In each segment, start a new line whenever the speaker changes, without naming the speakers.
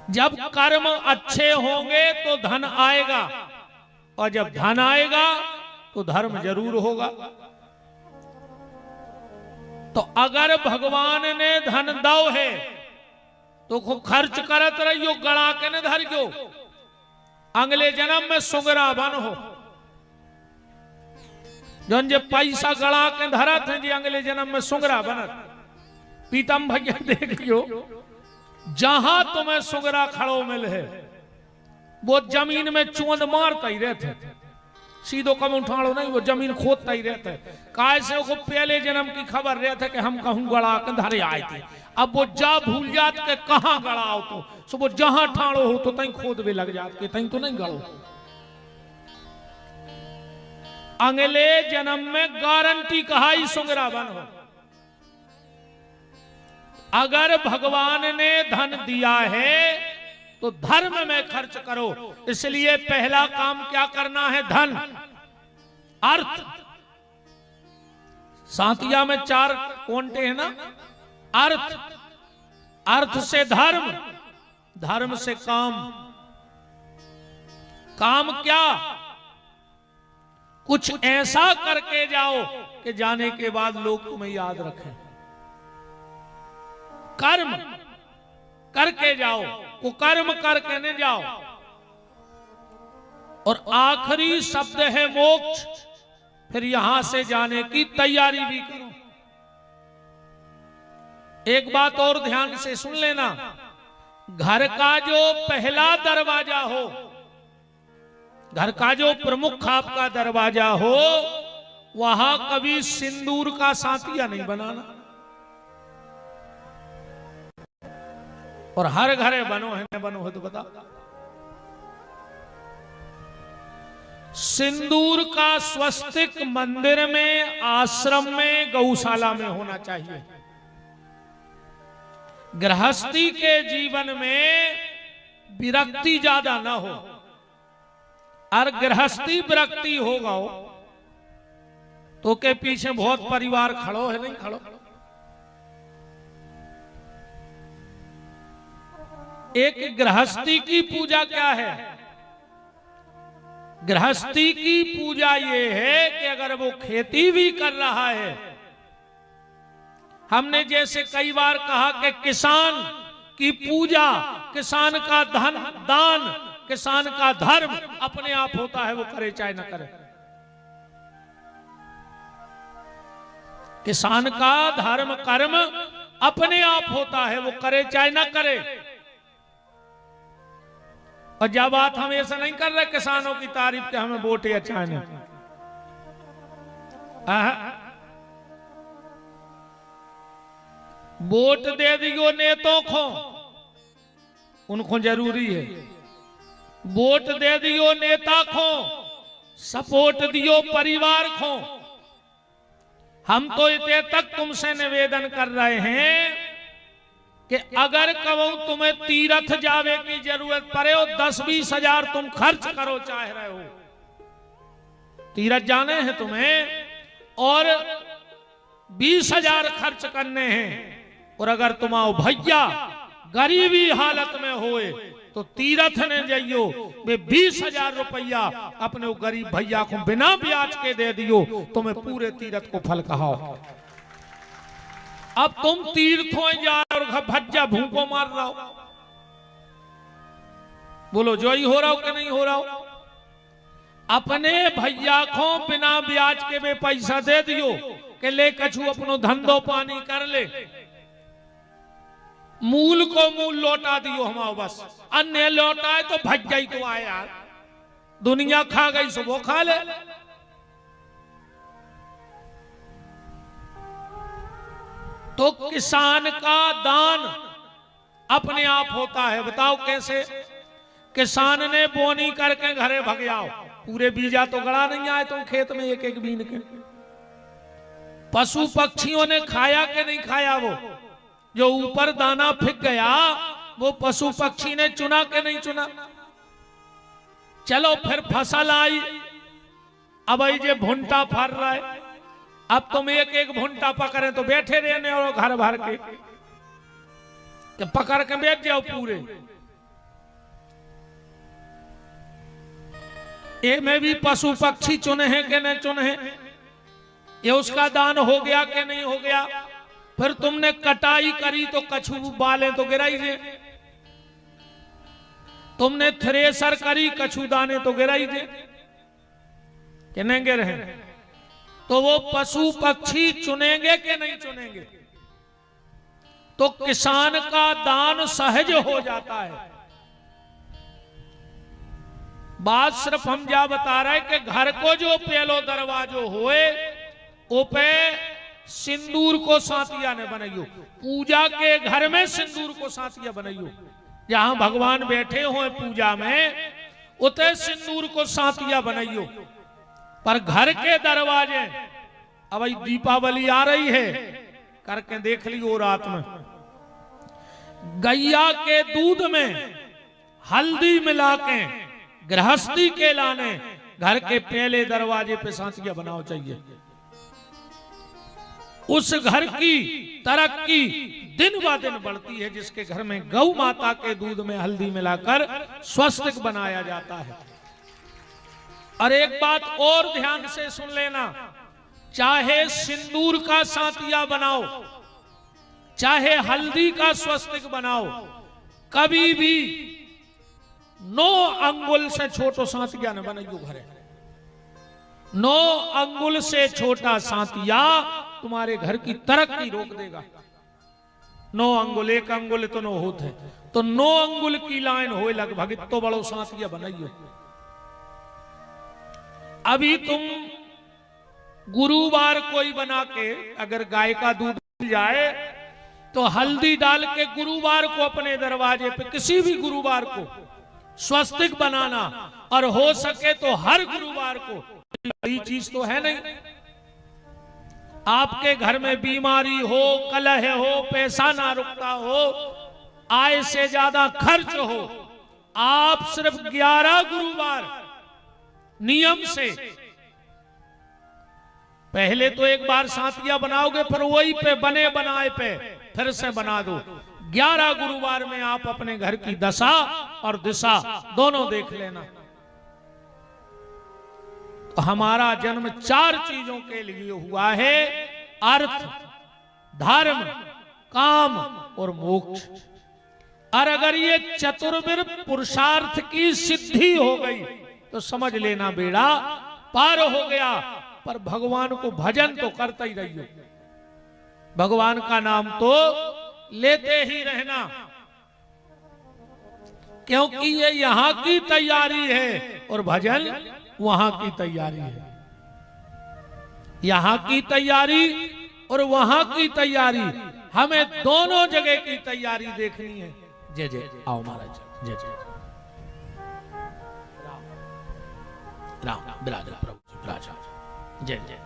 जब कर्म अच्छे होंगे तो धन आएगा, और जब धन आएगा तो धर्म जरूर होगा। तो अगर भगवान ने धन दो है तो खूब खर्च करत रहियो, गड़ा के न धरियो, अगले जन्म में सुगरा बन हो। जौन जे पैसा गड़ा के धरत है जी अगले जन्म में सुगरा बनत। पीतम भैया देखियो, जहां तुम्हें सुगरा खड़ो मिल है वो जमीन में चोंद मारता ही रहते, सीधो कम उठाड़ो नहीं, वो जमीन खोदता ही रहता है। काय से वो पहले जन्म की खबर रहता कि हम कहूं गड़ा के धरे आए थे, अब वो जा भूल जात के कहां गड़ाओ तो सो वो जहां ठाड़ो हो तो तई खोद भी लग जात के तई तो नहीं गड़ो। अगले जन्म में गारंटी कहा ही सुगरा बन हो। अगर भगवान ने धन दिया है तो धर्म में खर्च करो। इसलिए पहला काम क्या करना है? धन, अर्थ। सातिया में 4 कोंटे हैं ना, अर्थ, अर्थ से धर्म, धर्म से काम। काम क्या? कुछ ऐसा करके जाओ कि जाने के बाद लोग तुम्हें याद रखें। कर्म करके जाओ, वो कर्म करके न जाओ। और आखिरी शब्द है मोक्ष। फिर यहां से जाने की तैयारी भी करो। एक बात और ध्यान से सुन लेना, घर का जो पहला दरवाजा हो, घर का जो प्रमुख आपका दरवाजा हो, वहां कभी सिंदूर का सातिया नहीं बनाना। और हर घरे बनो है न बनो है तो बता। सिंदूर का स्वस्तिक मंदिर में, आश्रम में, गौशाला में होना चाहिए। गृहस्थी के जीवन में विरक्ति ज्यादा ना हो। और गृहस्थी विरक्ति होगा तो के पीछे बहुत परिवार खड़ो है, नहीं खड़ो। एक गृहस्थी की पूजा क्या है? गृहस्थी की पूजा ये है कि अगर वो खेती भी कर रहा है, हमने जैसे कई बार कहा कि किसान की पूजा, किसान का धन दान, किसान का धर्म अपने आप होता है, वो करे चाहे ना करे। किसान का धर्म कर्म अपने आप होता है, वो करे चाहे ना करे। और जब बात हम ऐसा नहीं कर रहे किसानों की तारीफ के हमें वोट या चाहे, वोट दे दियो नेतों को, उनको जरूरी है। वोट दे दियो नेता को, सपोर्ट दियो परिवार को। हम तो इतने तक तुमसे निवेदन कर रहे हैं कि अगर कहो तुम्हें तीर्थ जावे की जरूरत पड़े और 10-20 हजार तुम खर्च करो चाह रहे हो, तीर्थ जाने हैं तुम्हें और 20 हजार खर्च करने हैं, और अगर तुम आओ भैया गरीबी हालत में होए तो तीर्थ ने जाइयो, वे 20 हजार रुपया अपने वो गरीब भैया को बिना ब्याज के दे दियो, तुम्हें पूरे तीर्थ को फल कहाओ। अब तुम तीर्थों जाओ और भज्जा भूखों मार रहा हो, बोलो जो ही हो रहा हो कि नहीं हो रहा हो। अपने भैया को बिना ब्याज के वे पैसा दे दियो कि ले कछु अपनो धंधो पानी कर ले, मूल को मूल लौटा दियो हमाओ बस। अन्य लौटाए तो भज गई तो आए यार, दुनिया खा गई सो वो खा ले। तो किसान का दान अपने आप होता है। बताओ कैसे? किसान ने बोनी करके घरे भग आओ, पूरे बीजा तो गड़ा नहीं आए तुम खेत में एक एक बीन के। पशु पक्षियों ने खाया कि नहीं खाया? वो जो ऊपर दाना फेंक गया वो पशु पक्षी ने चुना के नहीं चुना? चलो फिर फसल आई, अब आई जे भुंटा फर रहा है, अब तुम एक एक भुंटा पकड़े तो बैठे रहने और घर भर के पकड़ के बैठ जाओ पूरे। ये में भी पशु पक्षी चुने हैं कि नहीं चुने हैं, ये उसका दान हो गया कि नहीं हो गया। फिर तुमने कटाई करी तो कछू बालें तो गिराई दे, तुमने थ्रेसर करी कछू दाने तो गिराई दे कि नहीं गिरे हैं। तो वो पशु पक्षी चुनेंगे कि नहीं चुनेंगे। तो किसान का दान सहज हो जाता है। बात सिर्फ हम क्या बता रहे कि घर को जो पहलो दरवाजो होए ओपे सिंदूर को सातिया ने बनाइयो, पूजा के घर में सिंदूर को सातिया बनाइयो। जहां भगवान बैठे हो पूजा में उते सिंदूर को सातिया बनाइयो। पर घर के दरवाजे, अब दीपावली आ रही है, करके देख लियो रात में गैया के दूध में हल्दी मिला के गृहस्थी के लाने घर के पहले दरवाजे पे सातिया बनाओ चाहिए। उस घर की तरक्की दिन ब दिन बढ़ती है जिसके घर में गौ माता के दूध में हल्दी मिलाकर स्वस्तिक बनाया जाता है। और एक बात और ध्यान से सुन लेना, चाहे सिंदूर का सातिया बनाओ, चाहे हल्दी का स्वस्तिक बनाओ, कभी भी 9 अंगुल से छोटो सातिया न बनाइयो घरे। 9 अंगुल से छोटा सातिया तुम्हारे घर की तरक्की रोक देगा। 9 अंगुल, 1 अंगुल तो 9 होते हैं, तो 9 अंगुल की लाइन हो लगभग तो बड़ो सातिया बनाइयो। अभी तुम गुरुवार कोई बना के अगर गाय का दूध मिल जाए तो हल्दी डाल के गुरुवार को अपने दरवाजे पे किसी भी गुरुवार को स्वस्तिक बनाना, और हो सके तो हर गुरुवार को। बड़ी चीज तो है नहीं। आपके घर में बीमारी हो, कलह हो, पैसा ना रुकता हो, आय से ज्यादा खर्च हो, आप सिर्फ 11 गुरुवार नियम से, पहले तो एक बार सातिया बनाओगे फिर वही पे बने बनाए पे फिर से बना दो। 11 गुरुवार में आप अपने घर की दशा और दिशा दोनों देख लेना। तो हमारा जन्म 4 चीजों के लिए हुआ है, अर्थ, धर्म, काम और मोक्ष। और अगर ये चतुर्विध पुरुषार्थ की सिद्धि हो गई तो समझ लेना बेड़ा पार हो गया। पर भगवान को भजन तो करता ही रहियो, भगवान का नाम तो लेते ही रहना, क्योंकि ये यहां की तैयारी है और भजन वहां की तैयारी है। यहां की तैयारी और वहां की तैयारी, हमें दोनों जगह की तैयारी देखनी है। जय जय, आओ महाराज, जय जय राम, विराज प्रभु जी, विराज, जय जय जय।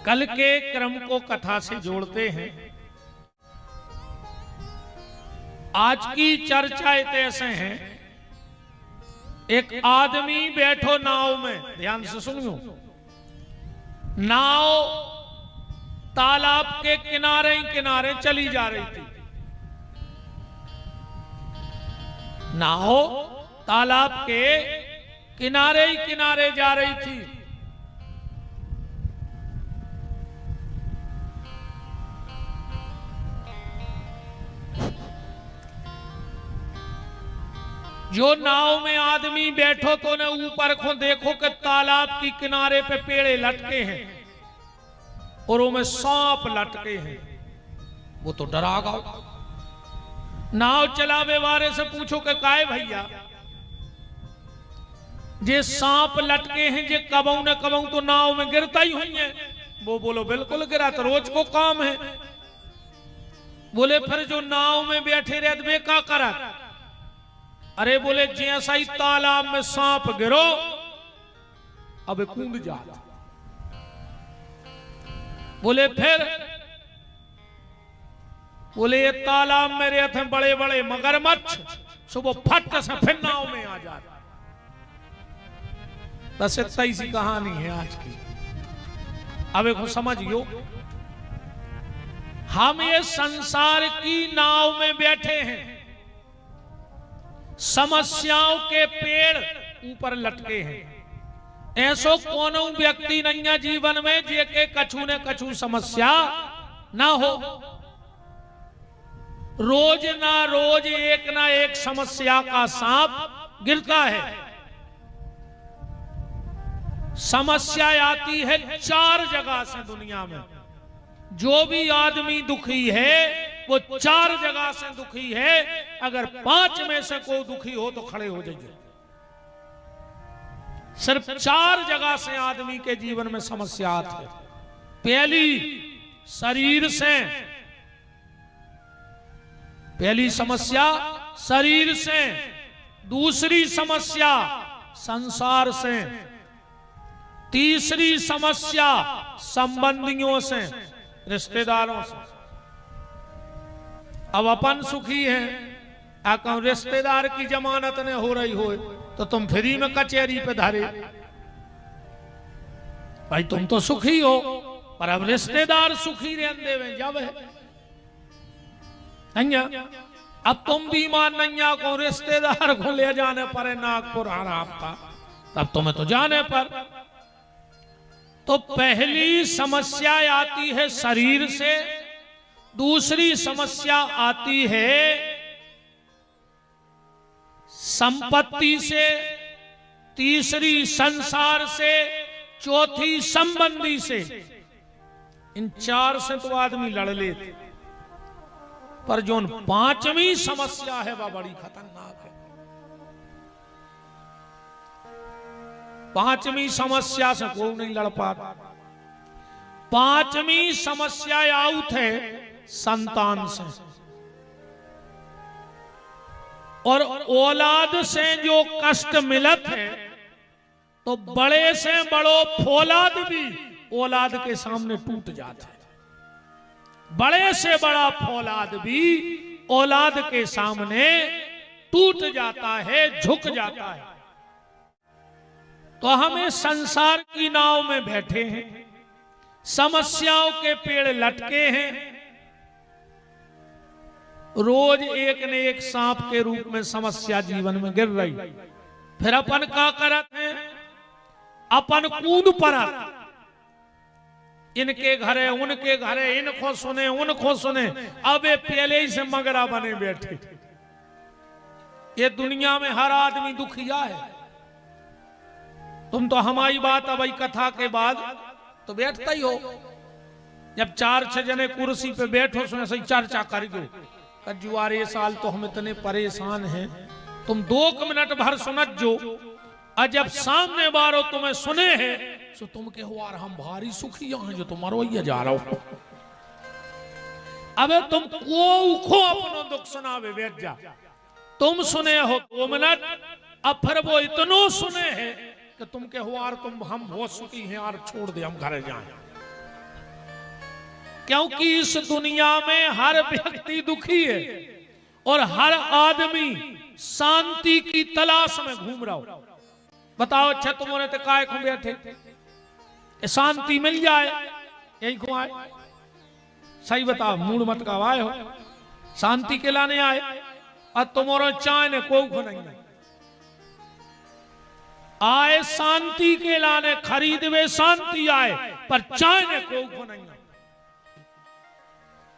कल के क्रम को कथा से जोड़ते हैं। आज की चर्चा ऐसे हैं, एक आदमी बैठो नाव में, ध्यान से सुनियो, नाव तालाब के किनारे किनारे चली जा रही थी। नाव तालाब के किनारे ही किनारे जा रही थी। जो नाव में आदमी बैठो तो ने ऊपर को देखो कि तालाब की किनारे पे पेड़े लटके हैं और उनमें सांप लटके हैं। वो तो डरा गया। नाव चलावे वाले से पूछो कि काहे भैया जे सांप लटके हैं, जे कबऊ न कबऊ तो नाव में गिरता ही हुई है। वो बोलो बिल्कुल गिरा, तो रोज को काम है। बोले फिर जो नाव में बैठे रहते वे क्या करा? अरे बोले जैसा ही तालाब में सांप गिरो अब कूद जाता। बोले फिर? बोले ये तालाब में रहते हैं बड़े बड़े मगरमच्छ, सुबह फट से फिर नाव में आ जाता। बस इतना सी कहानी है आज की। अब एक समझियो, हम ये संसार की नाव में बैठे हैं, समस्याओं के पेड़ ऊपर लटके हैं। ऐसो कोनो व्यक्ति नहीं है जीवन में जे के कछु ने कछु समस्या ना हो। रोज ना एक समस्या का सांप गिरता है। समस्या आती है 4 जगह से दुनिया में। जो भी आदमी दुखी है वो 4 जगह से दुखी है। अगर 5 में से कोई दुखी हो तो खड़े हो जाइए। सिर्फ 4 जगह से आदमी के जीवन में समस्या आती है। पहली शरीर से, पहली समस्या शरीर से, दूसरी समस्या संसार से, तीसरी समस्या संबंधियों से, रिश्तेदारों से। अब अपन सुखी हैं, आका रिश्तेदार की जमानत ने हो रही हो तो तुम फ्री में कचहरी पे धारे। भाई तुम तो सुखी हो, पर अब रिश्तेदार सुखी रहने देवे जब है। अब तुम बीमार नहीं को रिश्तेदार को ले जाने पर नागपुर आना आपका, तब तुम्हें तो जाने पर। तो पहली समस्या आती है शरीर से, दूसरी समस्या आती है संपत्ति से, तीसरी संसार से, चौथी संबंधी से। इन 4 से तो आदमी लड़ लेते, पर जो 5वीं समस्या है वह बड़ी खतरनाक है। 5वीं समस्या से कोई नहीं लड़ पाता। 5वीं समस्या आउट है संतान से। और औलाद से जो कष्ट मिलत है तो बड़े से बड़ो फौलाद भी औलाद के सामने टूट जाता है। बड़े से बड़ा फौलाद भी औलाद के सामने टूट जाता है, झुक जाता है। तो हमें संसार की नाव में बैठे हैं, समस्याओं के पेड़ लटके हैं। रोज एक न एक सांप के रूप में समस्या जीवन में गिर रही। फिर अपन क्या करते हैं? अपन कूद पड़ा, इनके घरे उनके घरे, इनको सुने उनको सुने। अब ये पहले ही से मगरा बने बैठे। ये दुनिया में हर आदमी दुखिया है। तुम तो हमारी बात अब कथा के बाद तो बैठता ही हो। जब 4-6 जने कुर्सी पे बैठो सुने सही चर्चा कर दो कजुआरे साल तो हम इतने परेशान हैं, तुम 2 मिनट भर सुनत जो। और जब सामने बारो तुम्हें सुने हैं तो तुम के हो यार हम भारी सुखिया हैं जो तुम मरवैया जा रहा हो। अब तुम को अपनो दुख सुनावे बैठ जा। तुम सुने हो 2 मिनट, अब फिर वो इतनो सुने हैं कि तुम के हो यार तुम हम बहुत सुखी हैं यार, छोड़ दे हम घर जाएं। क्योंकि इस दुनिया में हर व्यक्ति दुखी है और हर आदमी शांति की तलाश में घूम रहा हो। बताओ अच्छा तुमने तो काय को बैठे, शांति मिल जाए यही को आए? सही बताओ, मूड मत का आए हो, शांति के लाने आए। और तुम्हारा चाय ने कोई को नहीं आए, शांति के लाने खरीदवे शांति आए, पर चाय ने कोई को नहीं।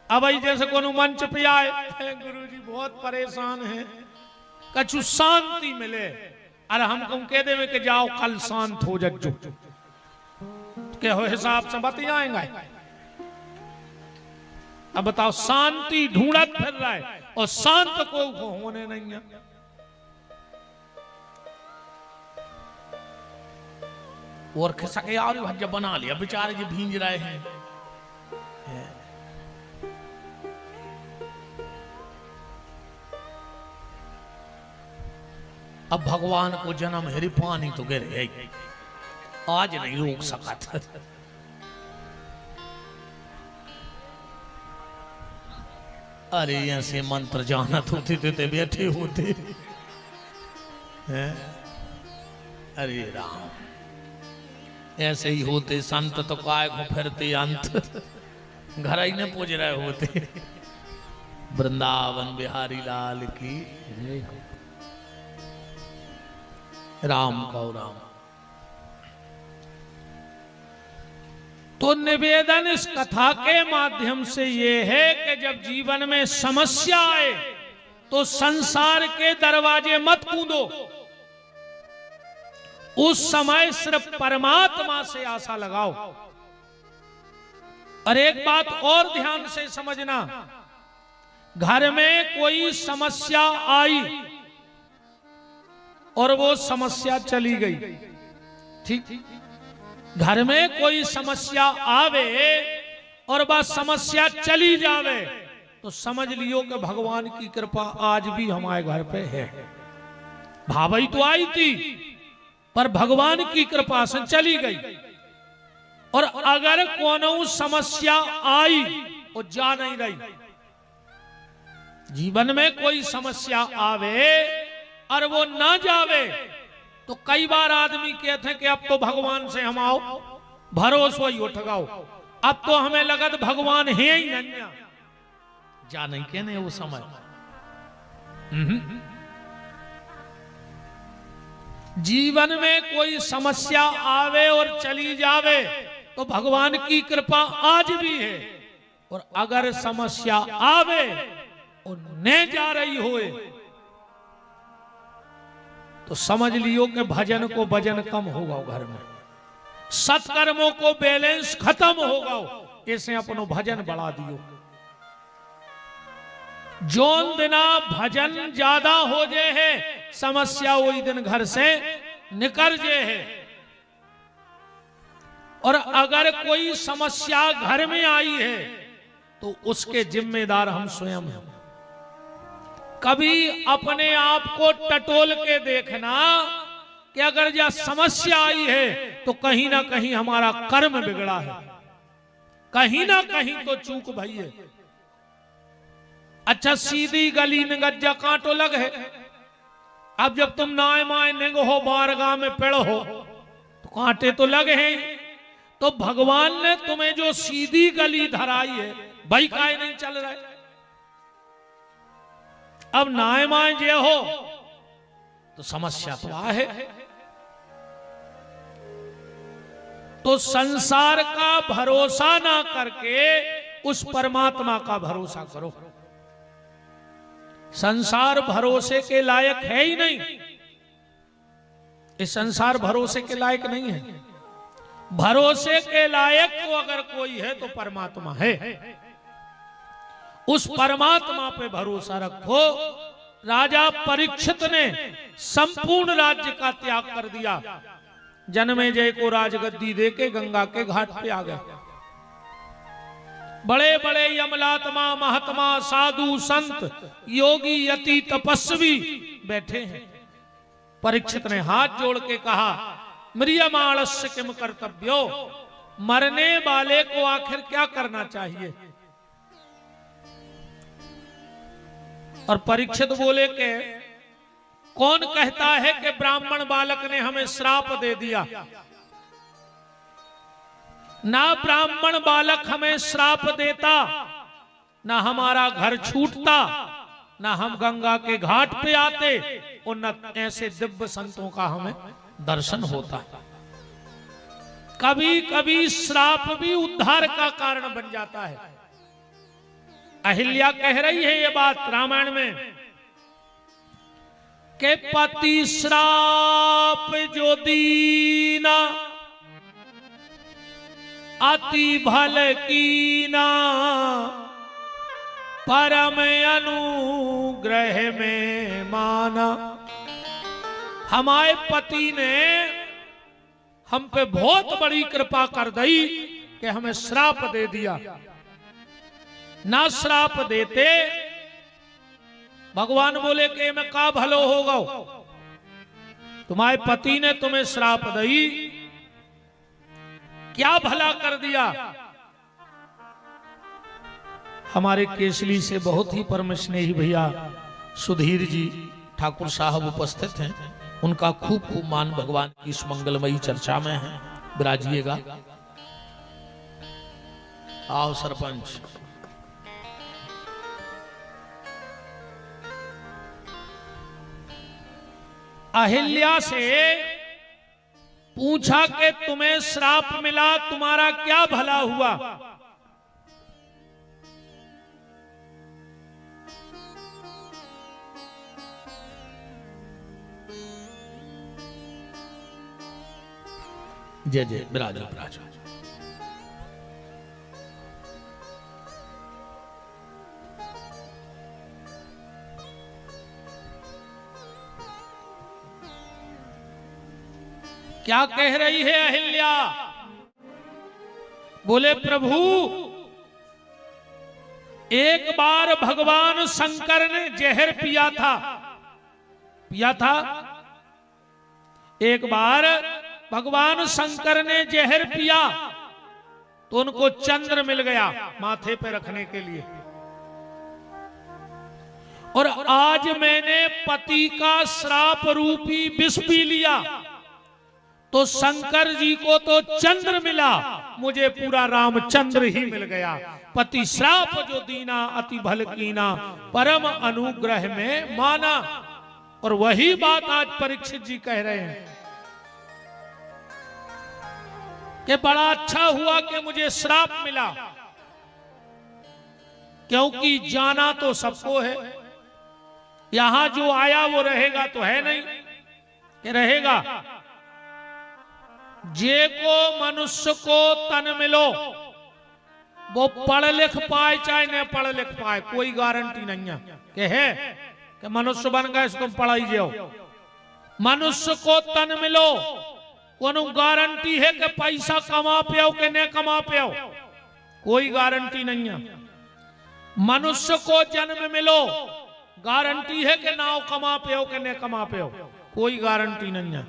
अब जैसे कोनो मंच पे आए, गुरुजी बहुत परेशान हैं, कछु शांति मिले, अरे हम तुम कह देवे कि जाओ कल शांत हो जज्जो के हो हिसाब से बत जाएंगे। अब बताओ शांति ढूंढत फिर रहा है और शांत को होने नहीं है। और खिसक यार जब बना लिया बेचारे जी भींज रहे हैं। अब भगवान को जन्म हेरी पानी तो गिरे, आज नहीं रोक सका। अरे ऐसे मंत्र जानत होते थे बैठे होते हैं। अरे राम, ऐसे ही होते संत तो काय को फिरते अंत, घर ही ने पूज रहे होते। वृंदावन बिहारी लाल की राम कौ राम। तो निवेदन इस कथा के माध्यम से ये है कि जब जीवन में समस्या आए तो संसार के दरवाजे मत कूदो, उस समय सिर्फ परमात्मा से आशा लगाओ। और एक बात और ध्यान से समझना, घर में कोई समस्या आई और वो समस्या चली गई, ठीक, घर में कोई समस्या आवे और वह समस्या चली जावे तो समझ लियो कि भगवान की कृपा आज भी हमारे घर पे है। भाभी तो आई थी पर भगवान की कृपा से चली गई। और अगर कोनो समस्या आई वो जा नहीं रही, जीवन में कोई समस्या आवे और वो ना जावे तो कई बार आदमी कहते हैं कि अब तो भगवान से हम आओ भरोसा ही उठगाओ, अब तो हमें लगत भगवान है ही नहीं, जा नहीं कहने वो समय। जीवन में कोई समस्या आवे और चली जावे तो भगवान की कृपा आज भी है। और अगर समस्या आवे और न जा रही होए तो समझ लियो कि भजन को भजन कम होगा घर में, सत्कर्मों को बैलेंस खत्म होगा, ऐसे अपनो भजन बढ़ा दियो। जोन दिना भजन ज्यादा हो जे है समस्या वही दिन घर से निकल जे है। और अगर कोई समस्या घर में आई है तो उसके जिम्मेदार हम स्वयं हैं। कभी अपने आप को टटोल के देखना कि अगर यह समस्या आई है तो कहीं ना कहीं हमारा कर्म बिगड़ा है, कहीं ना कहीं तो चूक भई है। अच्छा, सीधी गली में गज्जा कांटो लग है, अब जब तुम नाय माय निंग हो बारगाह में पेड़ हो तो कांटे तो लगे हैं। तो भगवान ने तुम्हें जो सीधी गली धराई है भाई काहे नहीं चल रहा है। अब नाय माय जे हो तो समस्या तो है। तो संसार का भरोसा ना करके उस परमात्मा का भरोसा करो। संसार भरोसे के लायक है ही नहीं, इस संसार भरोसे के लायक नहीं है। भरोसे के लायक तो अगर कोई है तो परमात्मा है। उस परमात्मा पे भरोसा रखो। राजा परीक्षित ने संपूर्ण राज्य का त्याग कर दिया, जन्मेजय को राजगद्दी देके गंगा के घाट पे आ गया। बड़े बड़े यमलात्मा महात्मा साधु संत योगी यति तपस्वी बैठे हैं। परीक्षित ने हाथ जोड़ के कहा, म्रियमाणस्य किम कर्तव्यो, मरने वाले को आखिर क्या करना चाहिए। और परीक्षित बोले कि कौन कहता है कि ब्राह्मण बालक ने हमें श्राप दे दिया। ना ब्राह्मण बालक हमें श्राप देता, ना हमारा घर छूटता, ना हम गंगा के घाट पे आते और न ऐसे दिव्य संतों का हमें दर्शन होता। कभी कभी श्राप भी उद्धार का कारण बन जाता है। अहिल्या कह रही है ये बात रामायण में के पति श्राप जो दीना अति भल कीना, परम अनुग्रह में माना। हमारे पति ने हम पे बहुत बड़ी कृपा कर दी कि हमें श्राप दे दिया। ना श्राप देते भगवान बोले कि मैं का भलो होगा, तुम्हारे पति ने तुम्हें श्राप दी, क्या भला कर दिया। हमारे केसली से बहुत ही परम स्नेही भैया सुधीर जी ठाकुर साहब उपस्थित हैं, उनका खूब खूब मान भगवान की इस मंगलमयी चर्चा में है। विराजिएगा। आओ सरपंच। अहिल्या से पूछा कि तुम्हें श्राप मिला, तुम्हारा क्या भला हुआ? जय जय, विराजो विराजो। क्या कह रही है अहिल्या? बोले प्रभु, एक बार भगवान शंकर ने जहर पिया था। एक बार भगवान शंकर ने जहर पिया तो उनको चंद्र मिल गया माथे पे रखने के लिए। और आज मैंने पति का श्राप रूपी विष पी लिया तो शंकर जी को तो चंद्र मिला, मुझे पूरा रामचंद्र ही मिल गया। पति श्राप जो दीना अति भल कीना, परम अनुग्रह में माना। और वही बात आज परीक्षित जी कह रहे हैं कि बड़ा अच्छा हुआ कि मुझे श्राप मिला, क्योंकि जाना तो सबको है। यहां जो आया वो रहेगा तो है नहीं कि रहेगा। जे को मनुष्य को तन मिलो, वो पढ़ लिख पाए चाहे न पढ़ लिख पाए, कोई गारंटी नहीं है कि मनुष्य बन गए तुम पढ़ाई जाओ। मनुष्य को तन मिलो, कोनो गारंटी है कि पैसा कमा पाओ कि न कमा पाओ, कोई गारंटी नहीं है। मनुष्य को जन्म मिलो, गारंटी है कि नाव कमा पाओ कि न कमा पाओ, कोई गारंटी नहीं है।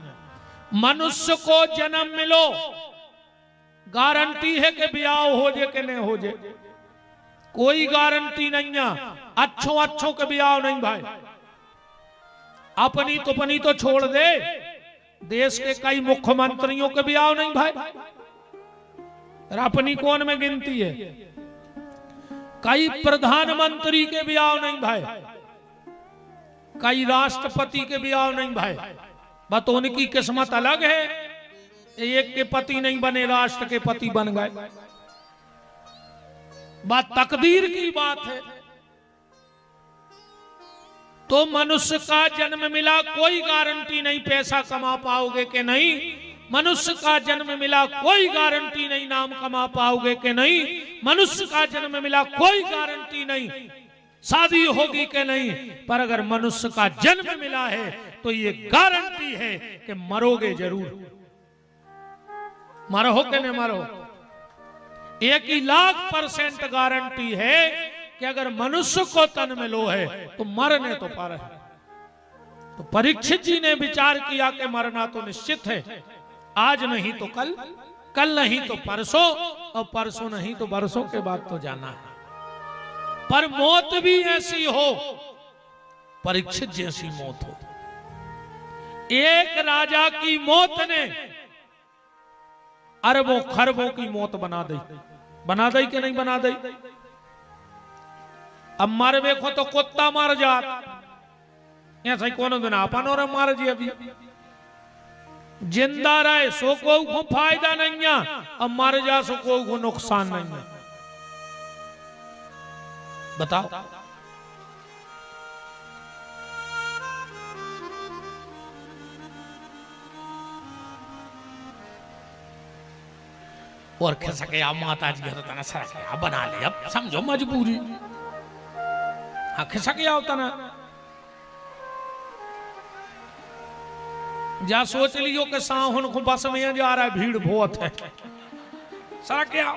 मनुष्य को जन्म मिलो, गारंटी है कि ब्याह हो जाए कि न हो जाए, कोई गारंटी नहीं है। अच्छों के ब्याह नहीं भाई, अपनी तो छोड़ दे, देश के कई मुख्यमंत्रियों के ब्याह नहीं भाई, अपनी कौन में गिनती है। कई प्रधानमंत्री के ब्याह नहीं भाई, कई राष्ट्रपति के ब्याह नहीं भाई। बस उनकी किस्मत अलग है, एक के पति नहीं बने, राष्ट्र के पति बन गए। बात तकदीर की बात है। तो मनुष्य का जन्म मिला, कोई गारंटी नहीं पैसा कमा पाओगे कि नहीं। मनुष्य का जन्म मिला, कोई गारंटी नहीं नाम कमा पाओगे कि नहीं। मनुष्य का जन्म मिला, कोई गारंटी नहीं शादी होगी कि नहीं। पर अगर मनुष्य का जन्म मिला है तो ये गारंटी है कि मरोगे जरूर। मरो कि नहीं मरो, 1,00,000% गारंटी है कि अगर मनुष्य को तन मिलो है तो मरने तो पर है। तो परीक्षित जी ने विचार किया कि मरना तो निश्चित है, आज नहीं तो कल, कल नहीं तो परसों, और परसों नहीं तो बरसों के बाद तो जाना है। पर मौत भी ऐसी हो, परीक्षित जैसी मौत हो। एक राजा की मौत ने अरबों खरबों की मौत बना दी कि नहीं बना दी। अब मर देखो तो कुत्ता मर जात, ऐसा कौन दिन अपन और मार जी। अभी जिंदा रहे सो को फायदा नहीं है, अब मर जा सो को नुकसान नहीं है। बताओ। और खसके आप माता जी घर तना सरके बना ले, अब समझो मजबूरी। हाँ खसके आओ तना, जा सोच लियो कि साहुन को बस में जा रहा है, भीड़ बहुत है, सरके आओ।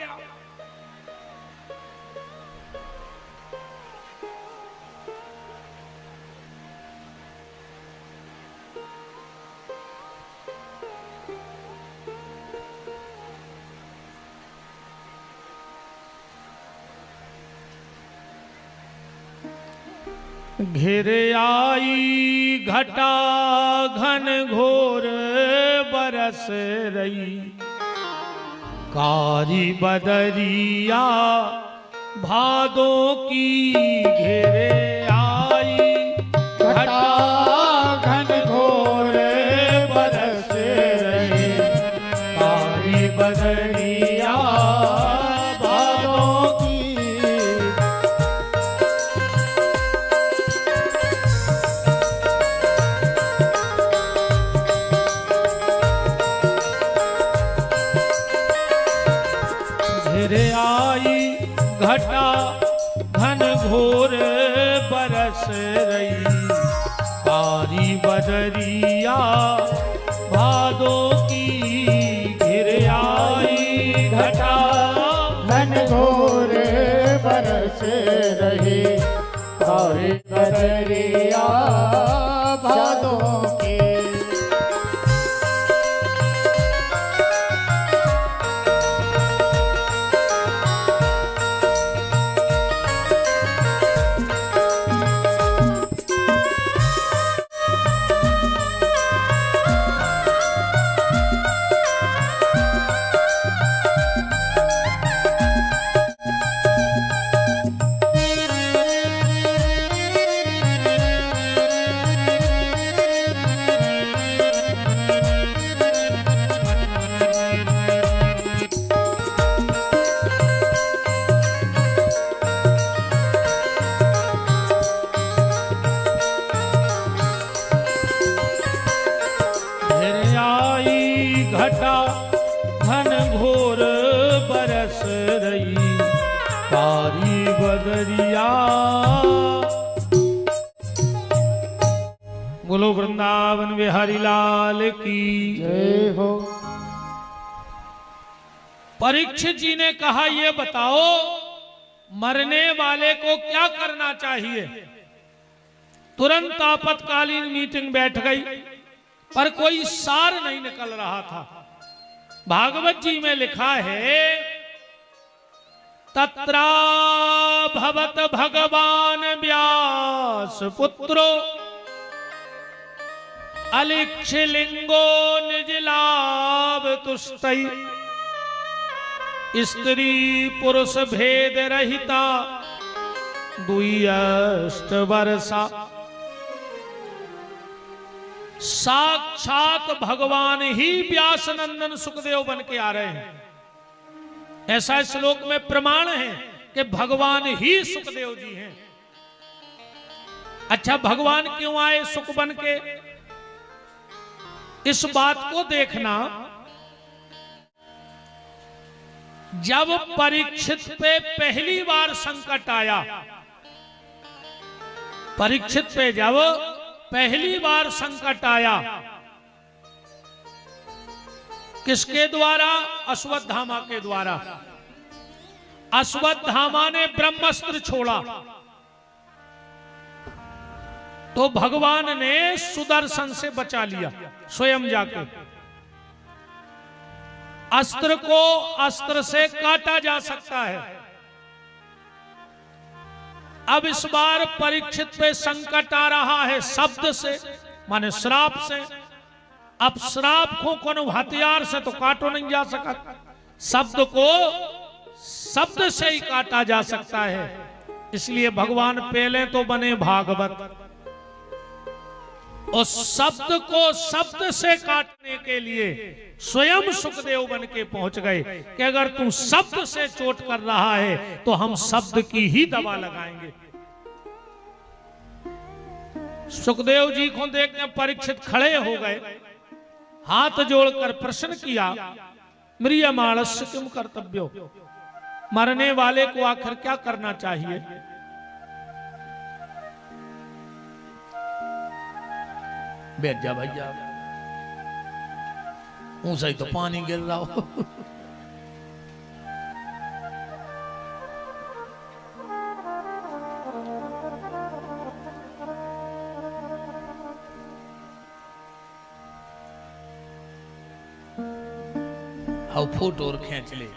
घिर आई घटा घन घोर बरस रही, कारी बदरिया भादों की घेरे आई, घटा घन घोर बरस रही, कारी बदरिया भादों की। घेरे आई घटा घन घोर बरस रही, कारी बदरिया भादों की घिर आई, घटा
घन घोर बरस रही, कारी बदरिया भादों की।
घटा घन घोर बरस रही, कारी बदरिया। बोलो वृंदावन बिहारी लाल की
जय हो।
परीक्षित जी ने कहा, ये बताओ मरने वाले को क्या करना चाहिए। तुरंत आपातकालीन मीटिंग बैठ गई, पर कोई सार नहीं निकल रहा था। भागवत जी में लिखा है, तत्रा भवत भगवान व्यास पुत्रो अलिक्षलिंगो निज लाभ तुष्टि, स्त्री पुरुष भेद रहिता दुयष्ट वर्षा। साक्षात भगवान ही व्यास नंदन सुखदेव बन के आ रहे हैं। ऐसा श्लोक में प्रमाण है कि भगवान ही सुखदेव जी हैं। अच्छा, भगवान क्यों आए सुख बन के? इस बात को देखना, जब परीक्षित पे पहली बार संकट आया, परीक्षित पे जब पहली बार संकट आया, किसके द्वारा? अश्वत्थामा के द्वारा। अश्वत्थामा ने ब्रह्मास्त्र छोड़ा तो भगवान ने सुदर्शन से बचा लिया स्वयं जाके। अस्त्र को अस्त्र से काटा जा सकता है। अब इस बार परीक्षित पे संकट आ रहा है शब्द से, माने श्राप से। अब श्राप को कोनो हथियार से तो काटो नहीं जा सका, शब्द को शब्द से ही काटा जा सकता है। इसलिए भगवान पहले तो बने भागवत, और शब्द को शब्द से काटने के लिए स्वयं सुखदेव बन के पहुंच गए कि अगर तू शब्द से चोट कर रहा है तो हम शब्द की ही दवा लगाएंगे। सुखदेव जी को देखकर परीक्षित खड़े हो गए, हाथ जोड़कर प्रश्न किया, म्रियमाणस्य किम कर्तव्यो, मरने वाले को आखिर क्या करना चाहिए? बैठ जा भैया, ऊंचा ही तो पानी गिर रहा हो। आओ फोटो और खींच ले,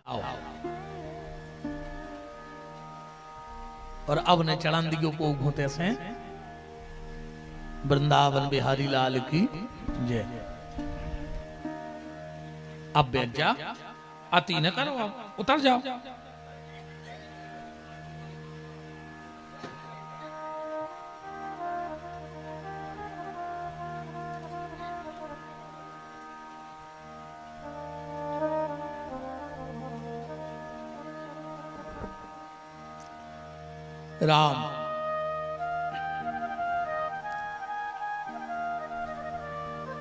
आओ। और अब ने चढ़ान दियो को घूते से वृंदावन बिहारी लाल की जय। अब बैठ जा, अति न करो, अब उतर जाओ। राम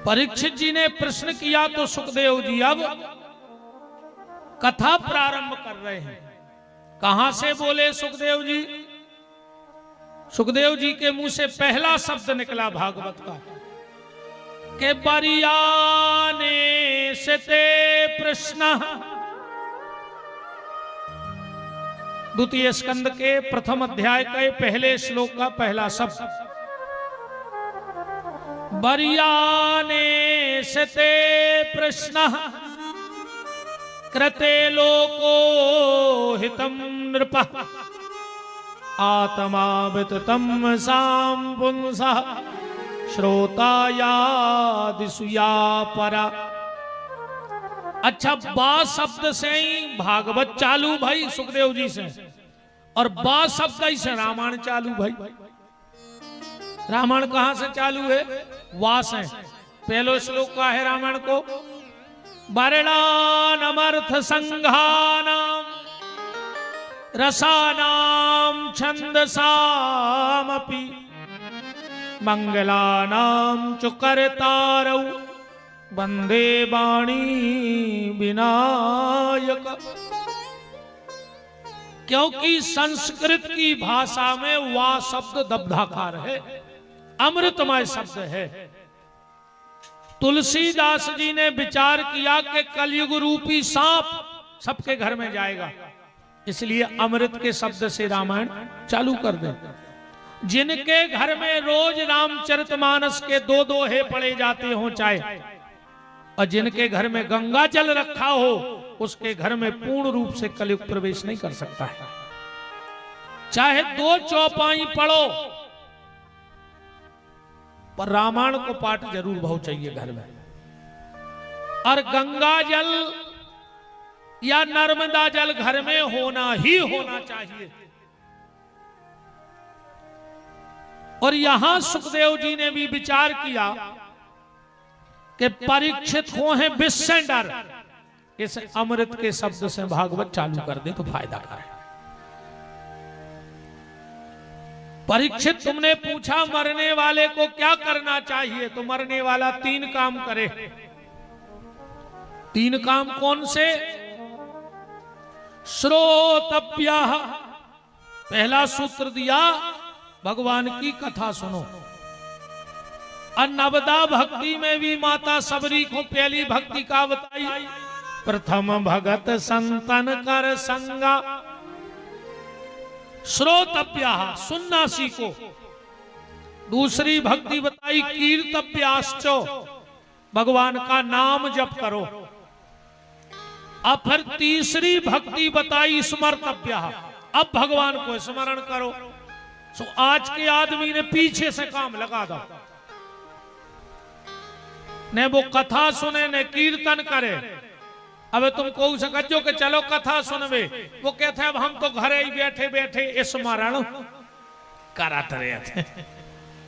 परीक्षित जी ने प्रश्न किया तो सुखदेव जी अब कथा प्रारंभ कर रहे हैं। कहां से बोले सुखदेव जी? सुखदेव जी के मुंह से पहला शब्द निकला भागवत का के बरियाने से ते प्रश्न। द्वितीय स्कंद के प्रथम अध्याय के पहले श्लोक का पहला शब्द बरियाने से ते प्रश्न कृते लोको हितम नृप आत्मा विततम साम पुंसः श्रोतायादिसुया परा। अच्छा, बा शब्द से ही भागवत चालू भाई सुखदेव जी से, और बा शब्द ही से रामायण चालू भाई। रामायण कहां से चालू है? वा से। पहलो श्लोक का है रामायण को वर्णानमर्थ संघानाम रसानाम छंदसामपि मंगलानाम चुकरतारौ वंदे वाणी विनायक। क्योंकि संस्कृत की भाषा में वा शब्द दब्धाकार है, अमृतमय शब्द है। तुलसीदास जी ने विचार किया कि कलयुग रूपी सांप सबके घर में जाएगा, इसलिए अमृत के शब्द से रामायण चालू कर दे। जिनके घर में रोज रामचरितमानस के दो दोहे पढ़े जाते हों चाहे, और जिनके घर में गंगा जल रखा हो, उसके घर में पूर्ण रूप से कलयुग प्रवेश नहीं कर सकता है। चाहे 2 चौपाई पढ़ो, पर रामायण को पाठ जरूर बहुत चाहिए घर में। और गंगा जल या नर्मदा जल घर में होना ही होना चाहिए। और यहां सुखदेव जी ने भी विचार किया कि परीक्षित हो है विस्सेंडर, इस अमृत के शब्द से भागवत चालू कर दे तो फायदा करे। परीक्षित, तुमने पूछा मरने वाले को क्या करना चाहिए, तो मरने वाला 3 काम करे। 3 काम कौन से? श्रोतव्यः, पहला सूत्र दिया भगवान की कथा सुनो। और नवदा भक्ति में भी माता सबरी को पहली भक्ति का बताई, प्रथम भगत संतन कर संगा। श्रोतव्यः, सुनना सीखो। दूसरी भक्ति बताई कीर्तव्याश्चो, भगवान का नाम जप करो। अब फिर तीसरी भक्ति बताई स्मर्तव्यः, अब भगवान को स्मरण करो। सो आज के आदमी ने पीछे से काम लगा दो, ने वो कथा सुने ने कीर्तन करे। अब तुम को सकजो के चलो कथा सुनवे, वो कहते हैं अब हम तो घरे ही बैठे बैठे स्मरण कराते रहे थे।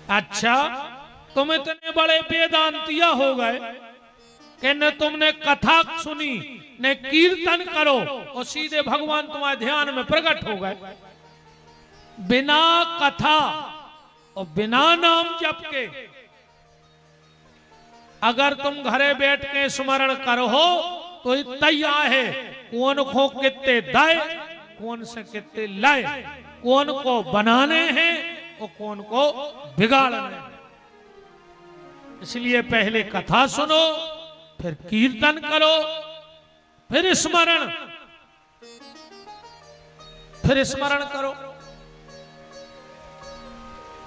अच्छा, तुम इतने बड़े वेदांतिया हो गए कि न तुमने कथा सुनी न कीर्तन करो, और सीधे भगवान तुम्हारे ध्यान में प्रकट हो गए। बिना कथा और बिना नाम जप के अगर तुम घरे बैठ के स्मरण करो तो तैया है कौन को कितने दाए, कौन से कितने लाए, कौन को बनाने हैं और कौन को बिगाड़ने हैं। इसलिए पहले कथा सुनो, फिर कीर्तन करो, फिर स्मरण करो।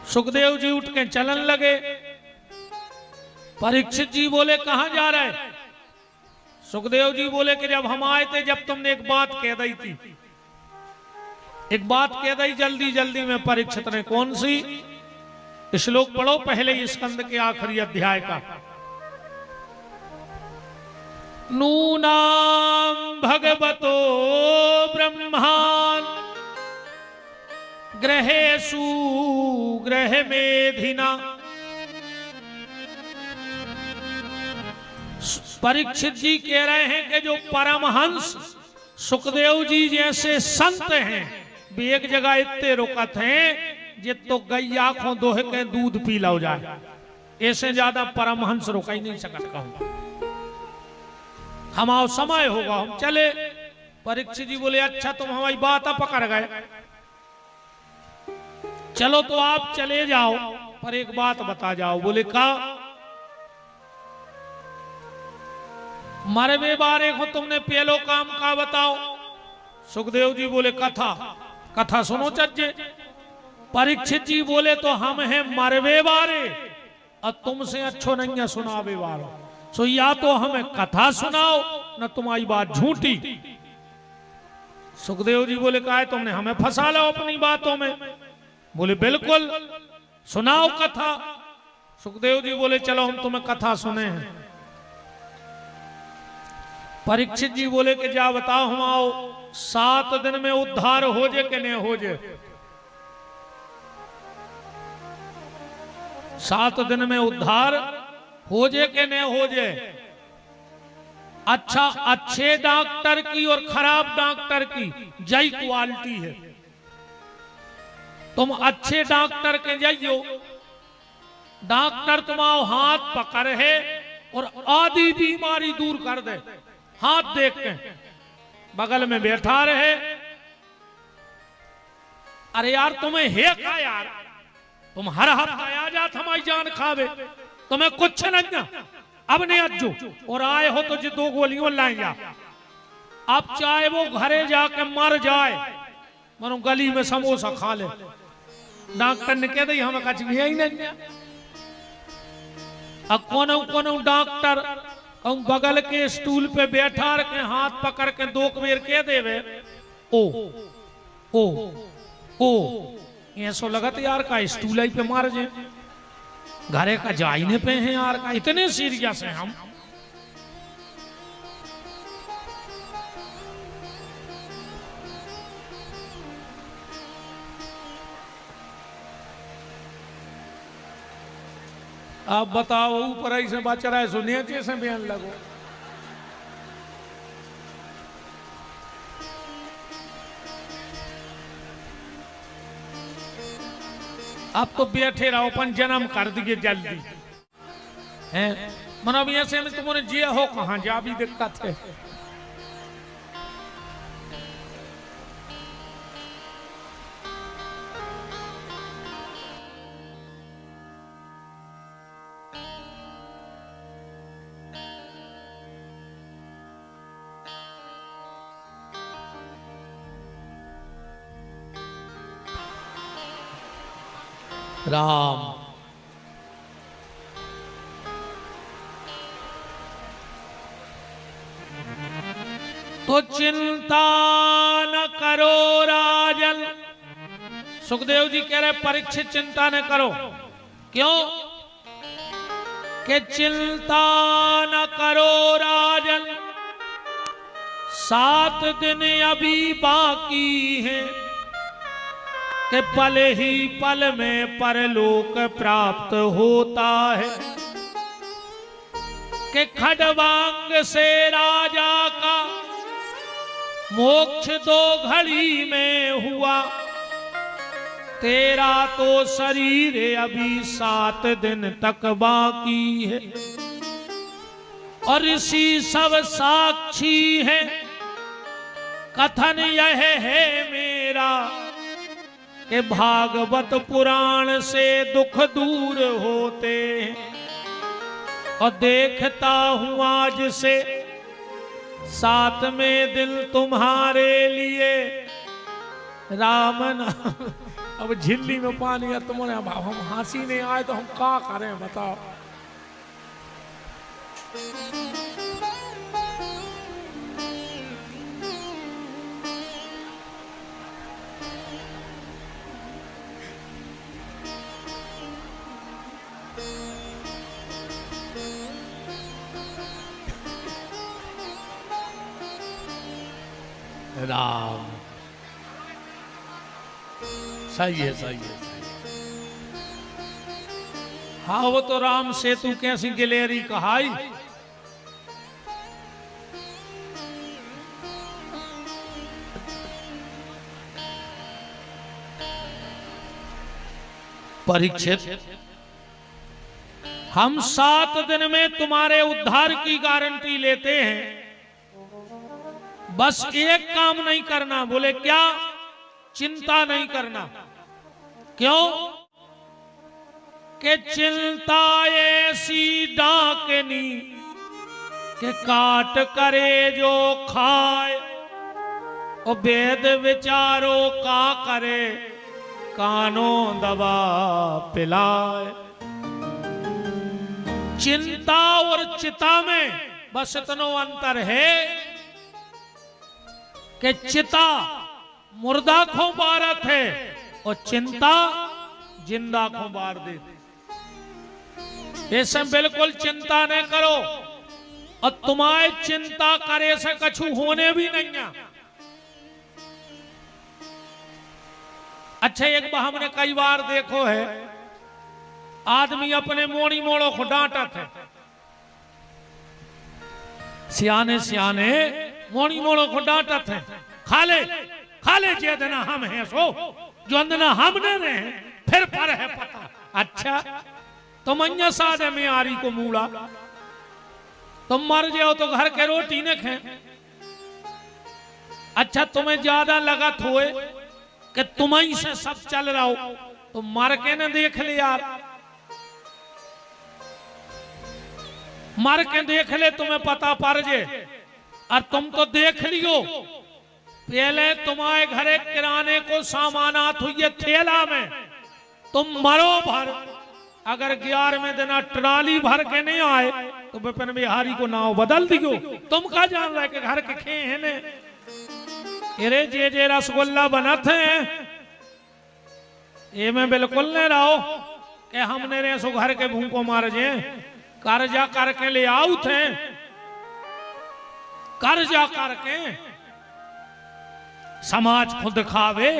सुखदेव जी उठ के चलन लगे। परीक्षित जी बोले कहां जा रहे? सुखदेव जी बोले कि जब हम आए थे, जब तुमने एक बात कह दी थी, एक बात कह दी जल्दी जल्दी में। परीक्षित ने कौन सी? श्लोक पढ़ो पहले स्कंद के आखिरी अध्याय का। नूनाम भगवतो ब्रह्मान ग्रहेषु ग्रह मेधिना। परीक्षित जी कह रहे हैं कि जो परमहंस सुखदेव जी जैसे संत हैं वे एक जगह इतने रुकत हैं जे तो गई आंखों दोहे के दूध पी लो जाए, ऐसे ज्यादा परमहंस रुका ही नहीं सकत कहूं। हमारा समय होगा हम चले। परीक्षित जी बोले अच्छा तुम हमारी बात पकड़ गए, चलो तो आप चले जाओ, पर एक बात बता जाओ। बोले का? मरवे बारे को तुमने पहलो काम का बताओ। सुखदेव जी बोले कथा। कथा सुनो चज्जे। परीक्षित जी बोले तो हम हैं मरवे बारे और तुमसे अच्छो नहीं है सुनावे वालो। सो या तो हमें कथा सुनाओ न तुम्हारी बात झूठी। सुखदेव जी बोले का है तुमने हमें फंसा लो अपनी बातों में। बोले बिल्कुल सुनाओ कथा। सुखदेव जी बोले चलो हम तुम्हें कथा सुने हैं। परीक्षित जी बोले कि जा बताओ हम आओ 7 दिन में उद्धार हो जे कि नहीं हो जे। 7 दिन में उद्धार हो जे कि नहीं हो जे। अच्छा अच्छे डॉक्टर की और खराब डॉक्टर की जय क्वालिटी है। तुम अच्छे डॉक्टर के जाइयो, डॉक्टर तुम्हारा हाथ पकड़ है और आधी बीमारी दूर कर दे। हाथ देख के बगल में बैठा रहे, अरे यार तुम्हें है क्या यार, तुम हर हफ्ता आ जात हमारी जान खावे, तुम्हें कुछ नहीं अब नहीं अज्जो और आए हो तो जो 2 गोलियों लाई जा। अब चाहे वो घरे जाके मर जाए मनो गली में समोसा खा ले, डॉक्टर ने कह दी हमें कुछ भी ही नहीं। अब कोनो डॉक्टर बगल के स्टूल पे बैठा के हाथ पकड़ के 2 बेर कह देवे ओ ओ ओ ऐसो लगत यार का स्टूल ही पे मार जे, घरे का जाइने पे हैं यार का, इतने सीरियस हैं हम। आप बताओ ऊपर ऐसे बच रहा है सुनिए कैसे बयान लगो। अब तो बैठे रहो अपन जन्म कर दिए जल्दी हैं मनो भी ऐसे में तुमने जिया हो कहां जा भी दिक्कत है। राम तो चिंता न करो राजन। सुखदेव जी कह रहे परीक्षित चिंता न करो। क्यों? कि चिंता न करो राजन, 7 दिन अभी बाकी हैं कि पल ही पल में परलोक प्राप्त होता है। कि खडवांग से राजा का मोक्ष 2 घड़ी में हुआ, तेरा तो शरीर अभी 7 दिन तक बाकी है। और ऋषि सब साक्षी है, कथन यह है मेरा कि भागवत पुराण से दुख दूर होते हैं। और देखता हूं आज से 7वें दिन तुम्हारे लिए राम नाम। अब झिल्ली में पानी है तुम्हारे, अब हम हंसी नहीं आए तो हम क्या करें बताओ। राम। सही है, सही है। हाँ, वो तो राम सेतु कैसी गिलेरी कहाई। परीक्षित, हम 7 दिन में तुम्हारे उद्धार की गारंटी लेते हैं, बस एक काम नहीं करना। बोले क्या? चिंता नहीं करना। क्यों? कि चिंता ऐसी डाकनी कि काट करे जो खाए, और वेद विचारो का करे, कानों दबा पिलाए। चिंता और चिता में बस इतना अंतर है कि चिता मुर्दा को बारत है और चिंता जिंदा को बार देती। ऐसे बिल्कुल चिंता न करो, और तुम्हारे चिंता करे से कछु होने भी नहीं है। अच्छा, एक बार हमने कई बार देखो है, आदमी अपने मोड़ी मोड़ों को डांटत है। सियाने सियाने मोड़ी मोड़ों को डांटत है। खाले जे देना हम हैं सो, जो अंदना हमने रहे फिर पर है पता। अच्छा, तुम अन्य सादे में आरी को मूड़ा, तुम मर जाओ तो घर के रोटी न खाए। अच्छा, तुम्हें ज्यादा लगत हुए कि तुम्हें से सब चल रहा हो, तो मर के न देख ले यार, मर के देख ले, तुम्हें पता पड़ जे। और तुम तो देख लियो, पहले तुम्हारे घरे किराने को सामान आत हुई थैला में, तुम मरो भर, अगर 11वें दिन ट्राली भर के नहीं आए तो विपिन बिहारी को नाव बदल दियो। तुम का जान रहे कि घर के खे है ने, अरे जे रसगुल्ला बनत है ये में बिल्कुल नहीं रहो कि हमने रे सो घर के भूखों मार जे। कर्जा करके ले आओ थे, कर्जा करके समाज को दिखावे,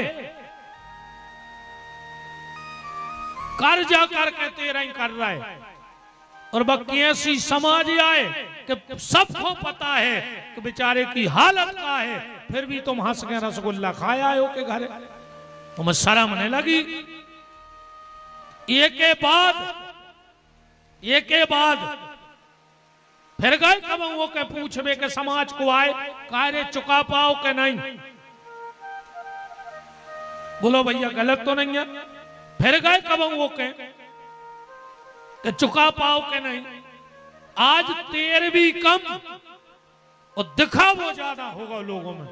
कर्जा करके तेरा ही कर रहा है। और बाकी ऐसी समाज आए कि सबको पता है कि बेचारे की हालत क्या है, फिर भी तुम हंस के रसगुल्ला खाया हो के घरे, तुम्हें शर्म नहीं लगी? एक के बाद फिर गए कब वो के पूछबे के समाज को आए कार्य चुका पाओ के नहीं। बोलो भैया गलत तो नहीं है? फिर गए कब वो के चुका पाओ के नहीं। आज 13 कम और दिखावो ज्यादा होगा लोगों में।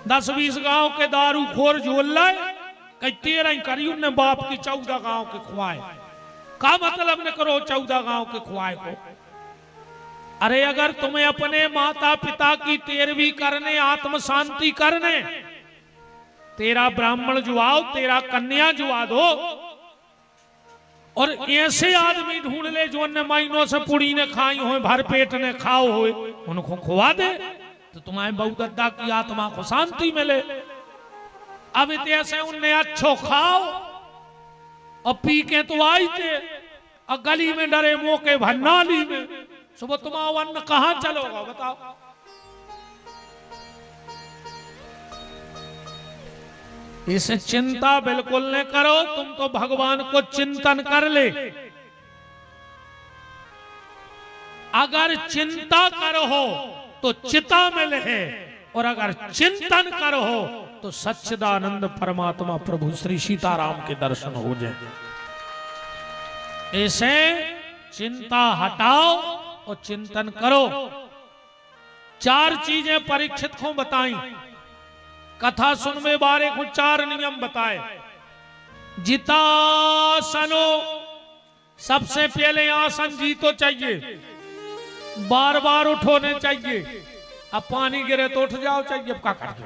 10-20 गांव के दारू खोर झोल लाए, कई 13 करी उनने बाप की 14 गांव के खुआए। का मतलब न करो 14 गांव के खुआए को। अरे अगर तुम्हें अपने माता पिता की 13वीं करने, आत्म शांति करने, तेरा ब्राह्मण जुआओ, तेरा कन्या जुआ दो, और ऐसे आदमी ढूंढ ले जो अन्य महीनों से पुड़ी ने खाई हो, भर पेट ने खाओ हो, उनको खुआ दे तो तुम्हारे बहुदत्ता की आत्मा को शांति मिले। अब ऐसे उनने अच्छो खाओ और पी के तो आई थे, और गली में डरे मोके भन्नाली में, सुबह तुम्हारा अन्न कहां चलोगा बताओ? इसे चिंता बिल्कुल न करो, तुम तो भगवान को चिंतन कर ले। अगर चिंता करो तो चिता मिले है, और अगर चिंतन करो तो सच्चिदानंद परमात्मा प्रभु श्री सीताराम के दर्शन हो जाए। ऐसे चिंता हटाओ और चिंतन करो। 4 चीजें परीक्षित को बताई, कथा सुनने बारे को 4 नियम बताए। जितासनो, सबसे पहले आसन जीतो चाहिए, बार बार उठोने चाहिए। अब पानी गिरे तो उठ जाओ चाहिए, अब क्या कर दो?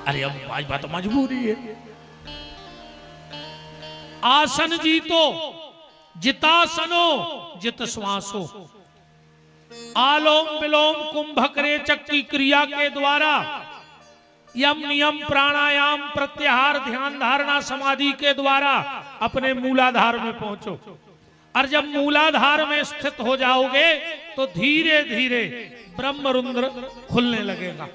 अरे अब आज बात तो मजबूरी है। आसन जीतो, जितासनो जित श्वासो, आलोम विलोम कुंभक रेचक की क्रिया के द्वारा यम नियम प्राणायाम प्रत्याहार ध्यान धारणा समाधि के द्वारा अपने मूलाधार में पहुंचो। और जब मूलाधार में स्थित हो जाओगे तो धीरे धीरे ब्रह्मरुंद्र खुलने लगेगा।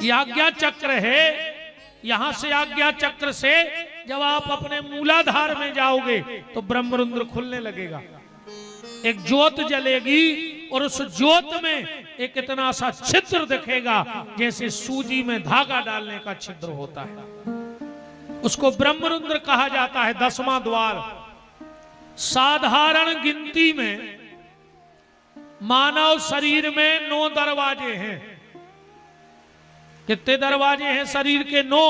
ये आज्ञा चक्र है। यहां से आज्ञा चक्र से जब आप अपने मूलाधार में जाओगे तो ब्रह्मरुंद्र खुलने लगेगा। एक ज्योत जलेगी और उस ज्योत में एक इतना सा छिद्र दिखेगा जैसे सूजी में धागा डालने का छिद्र होता है। उसको ब्रह्मरुंद्र कहा जाता है। 10वां द्वार। साधारण गिनती में मानव शरीर में 9 दरवाजे हैं। कितने दरवाजे हैं शरीर के? 9।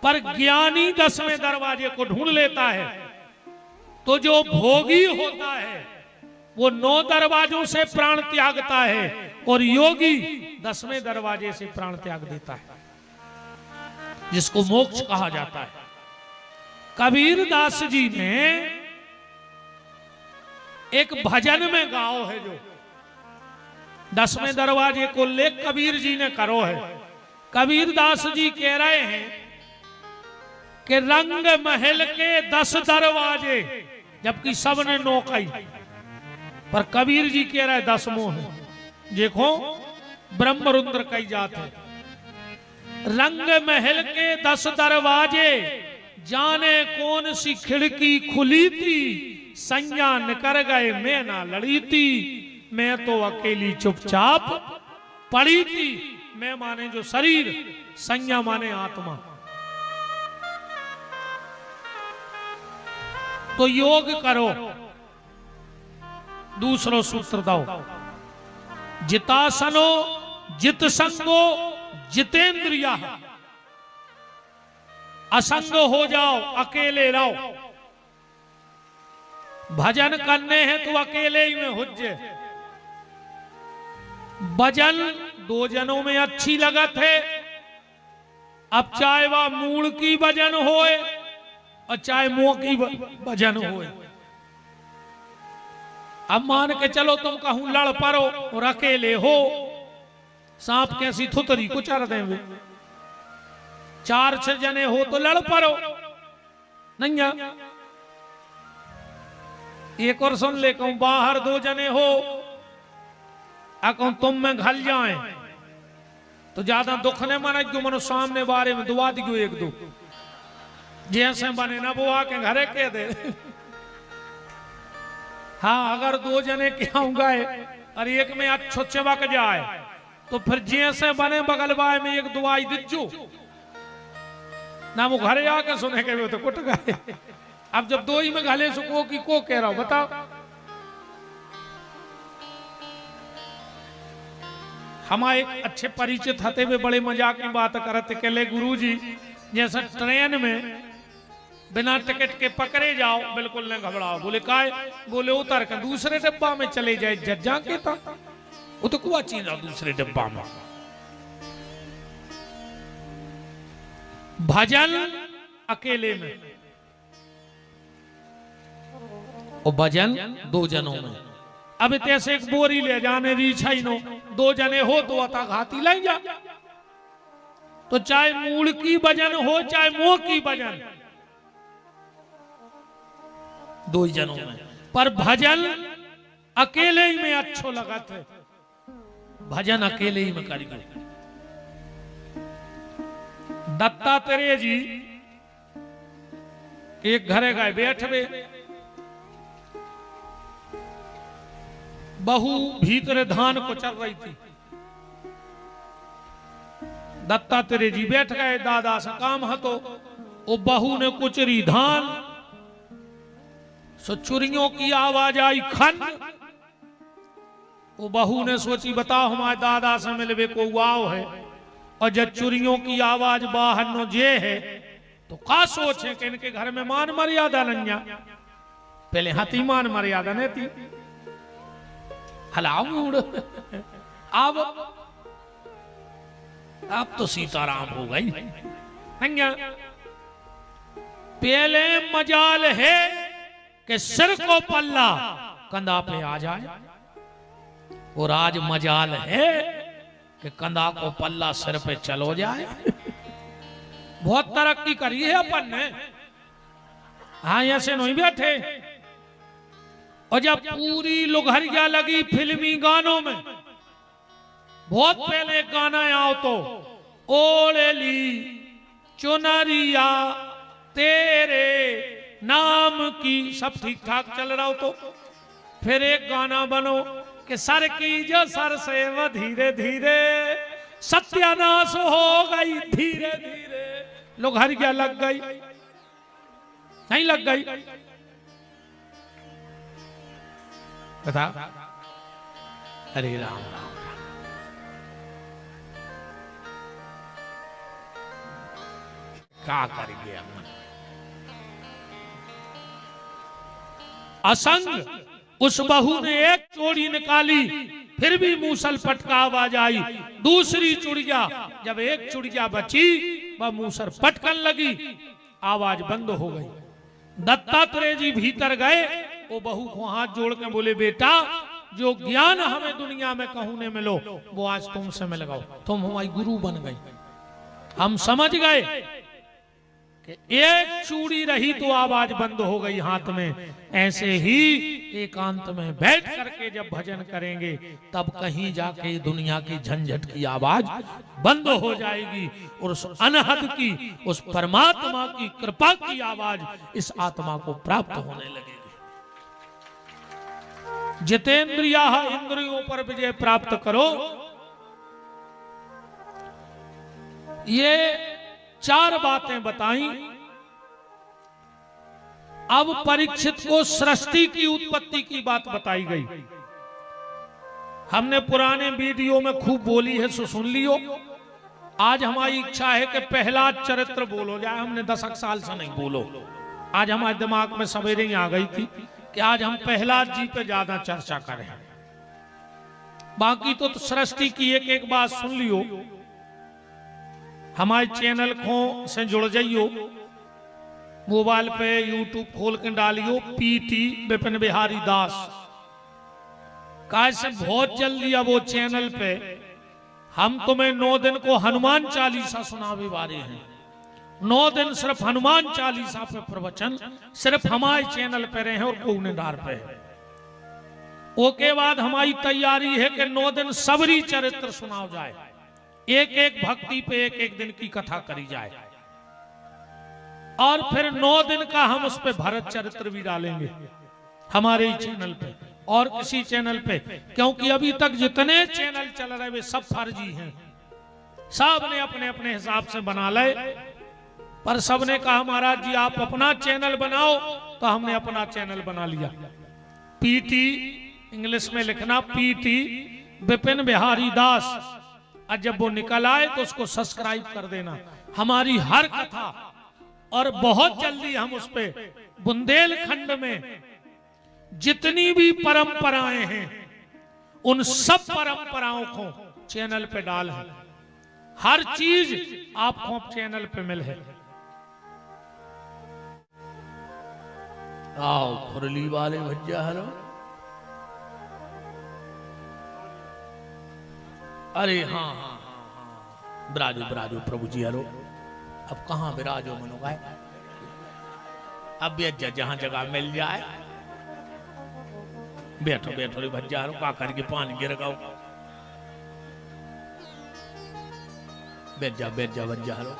पर ज्ञानी 10वें दरवाजे को ढूंढ लेता है। तो जो भोगी होता है वो 9 दरवाजों से प्राण त्यागता है और योगी 10वें दरवाजे से प्राण त्याग देता है, जिसको मोक्ष कहा जाता है। कबीर दास जी ने एक भजन में गाओ है जो 10वें दरवाजे को ले कबीर जी ने करो है। कबीर दास जी कह रहे हैं कि रंग महल के 10 दरवाजे, जबकि सबने 9 कही, पर कबीर जी कह रहे 10 मोह है। देखो ब्रह्मरुंद्र कही जाते हैं। रंग महल के 10 दरवाजे, जाने कौन सी खिड़की खुली थी, संज्ञा कर गए मैं ना लड़ी थी, मैं तो अकेली चुपचाप पड़ी थी। मैं माने जो शरीर, संज्ञा माने आत्मा। तो योग करो। दूसरो सूत्र दो। जितासनो जित संगो जितेंद्रिया। असंग हो जाओ, अकेले रहो। भजन करने हैं तो अकेले ही में हुज्जे। भजन 2 जनों में अच्छी लगत है। अब चाहे वह मूल की भजन होए और चाहे मुंह की भजन होए। अब मान के चलो तुम कहूं लड़ पड़ो और अकेले हो, सांप कैसी थुतरी कुचर देंगे। 4-6 जने हो तो लड़ पड़ो। नहीं एक और सुन ले, कहूं बाहर 2 जने हो, कहूं तुम में घल जाए तो ज्यादा दुख ने माना क्यों। मनो सामने बारे में दुआ दियो 1-2 जैसे बने ना वो आके घरे कह दे। हाँ अगर 2 जने क्या गए और एक में अच्छो चबक जाए तो फिर जैसे बने बगल बाय में 1 दुआई दिजो ना, वो घरे आके सुने के तो कुट गए। अब जब 2 ही में घले सुको की को कह रहा हो बताओ। हम एक अच्छे परिचित हते हुए बड़े मजाक की बात करते, कहले गुरुजी जैसा ट्रेन में बिना टिकट के पकड़े जाओ, बिल्कुल न घबराओ। बोले काय? बोले उतर कर दूसरे डब्बा में चले जाए जज्जा के था। वो तो कुआ चीज दूसरे डब्बा में। भजन अकेले में और भजन 2 जनों में। अब तैसे एक बोरी ले जाने रीछा ही नो, 2 जने हो तो अता घाती लाई जा। तो चाहे मूल की भजन हो चाहे मोह की भजन, 2 जनों में। पर भजन अकेले ही में अच्छो लगा थे। भजन अकेले ही में करिए। दत्तात्रेय जी एक घरे गए बैठे, बहू भीतर धान को चल रही थी। दत्तात्रेय जी बैठ गए, दादा से काम हतो। वो बहू ने कुचरी धान, सो चुरियों की आवाज आई खन। वो बहू ने सोची बताओ हमारे दादा से मिलवे को वाव है, और जब चुरियों की आवाज बाहर नो जे है तो का सोचे कि इनके घर में मान मर्यादा नहीं। पहले हाथी मान मर्यादा नहीं थी। हलाओ मूड अब तो सीताराम हो गई। पहले मजाल है कि सिर को पल्ला कंधा पे आ जाए, और आज मजाल है कि कंधा को पल्ला सिर पे चलो जाए। बहुत तरक्की करी है अपन ने, हाँ ऐसे नहीं बैठे। और जब पूरी लुघरिया लगी फिल्मी गानों में, बहुत पहले गाना आओ तो ओढ़ेली चुनरिया तेरे नाम की, सब ठीक ठाक चल रहा हो तो फिर एक गाना बनो कि सर की जो सर से वो धीरे धीरे सत्यानाश हो गई, धीरे धीरे लुघरिया लग गई, नहीं लग गई? बता। अरे राम राम, क्या कर गया असंग। उस बहू ने एक चूड़ी निकाली, फिर भी मूसल पटका आवाज आई। दूसरी चूड़िया, जब एक चूड़िया बची वह मूसल पटकन लगी, आवाज बंद हो गई। दत्तात्रेय जी भीतर गए, वो बहू को हाथ जोड़ के बोले, बेटा जो ज्ञान हमें दुनिया में कहूं ने मिलो वो आज तुमसे मिल गओ, तुम हमारी गुरु बन गई। हम समझ गए कि एक चूड़ी रही तो आवाज बंद हो गई हाथ में, ऐसे ही एकांत में बैठ करके जब भजन करेंगे तब कहीं जाके दुनिया की झंझट की आवाज बंद हो जाएगी, और उस अनहद की, उस परमात्मा की कृपा की आवाज इस आत्मा को प्राप्त होने लगेगी। जितेंद्रिया इंद्रियों पर विजय प्राप्त करो। ये 4 बातें बताई। अब परीक्षित को सृष्टि की उत्पत्ति की बात बताई गई। हमने पुराने वीडियो में खूब बोली है, सो सुन लियो। आज हमारी इच्छा है कि पहला चरित्र बोलो जाए, हमने 10 साल से नहीं बोलो। आज हमारे दिमाग में सवेरे ही आ गई थी कि आज हम प्रहलाद जी पे ज्यादा चर्चा करें। बाकी तो सृष्टि की एक एक बात सुन लियो। हमारे चैनल को से जुड़ जाइयो, मोबाइल पे यूट्यूब खोल के डालियो पीटी विपिन बिहारी दास। कैसे बहुत जल्दी अब वो चैनल पे हम तुम्हें 9 दिन को हनुमान चालीसा सुनावे वाले हैं। 9 दिन सिर्फ हनुमान चालीसा पे प्रवचन सिर्फ हमारे चैनल पे रहे हैं और कोगनेदार पे। ओके बाद हमारी तैयारी है कि 9 दिन सबरी चरित्र सुनाओ जाए, एक एक भक्ति पे एक एक दिन की कथा करी जाए, और फिर 9 दिन का हम उस पे भरत चरित्र भी डालेंगे हमारे ही चैनल पे और किसी चैनल पे, क्योंकि अभी तक जितने चैनल चल रहे वे सब फर्जी हैं। सब ने अपने अपने हिसाब से बना ले, पर सबने कहा महाराज जी आप अपना चैनल बनाओ, तो हमने अपना चैनल बना लिया। पीटी इंग्लिश में लिखना, पीटी विपिन बिहारी दास, और जब वो निकल आए तो उसको सब्सक्राइब कर देना। हमारी हर कथा, और बहुत जल्दी हम उस पे बुंदेलखंड में जितनी भी परंपराएं हैं उन सब परंपराओं को चैनल पे डाल है। हर चीज आपको चैनल पे मिल है। आओ खुरली वाले भज्जा हरो। अरे हाँ हाँ हाँ हाँ, बिराजो बिराजो प्रभु जी हरो। अब कहाँ बिराजो मनोगा, अब बेजा जहां जगह मिल जाए बैठो बैठो रे भज्जा हरो, का करके पानी गिर गाओ। बेजा बेजा भज्जा हरो।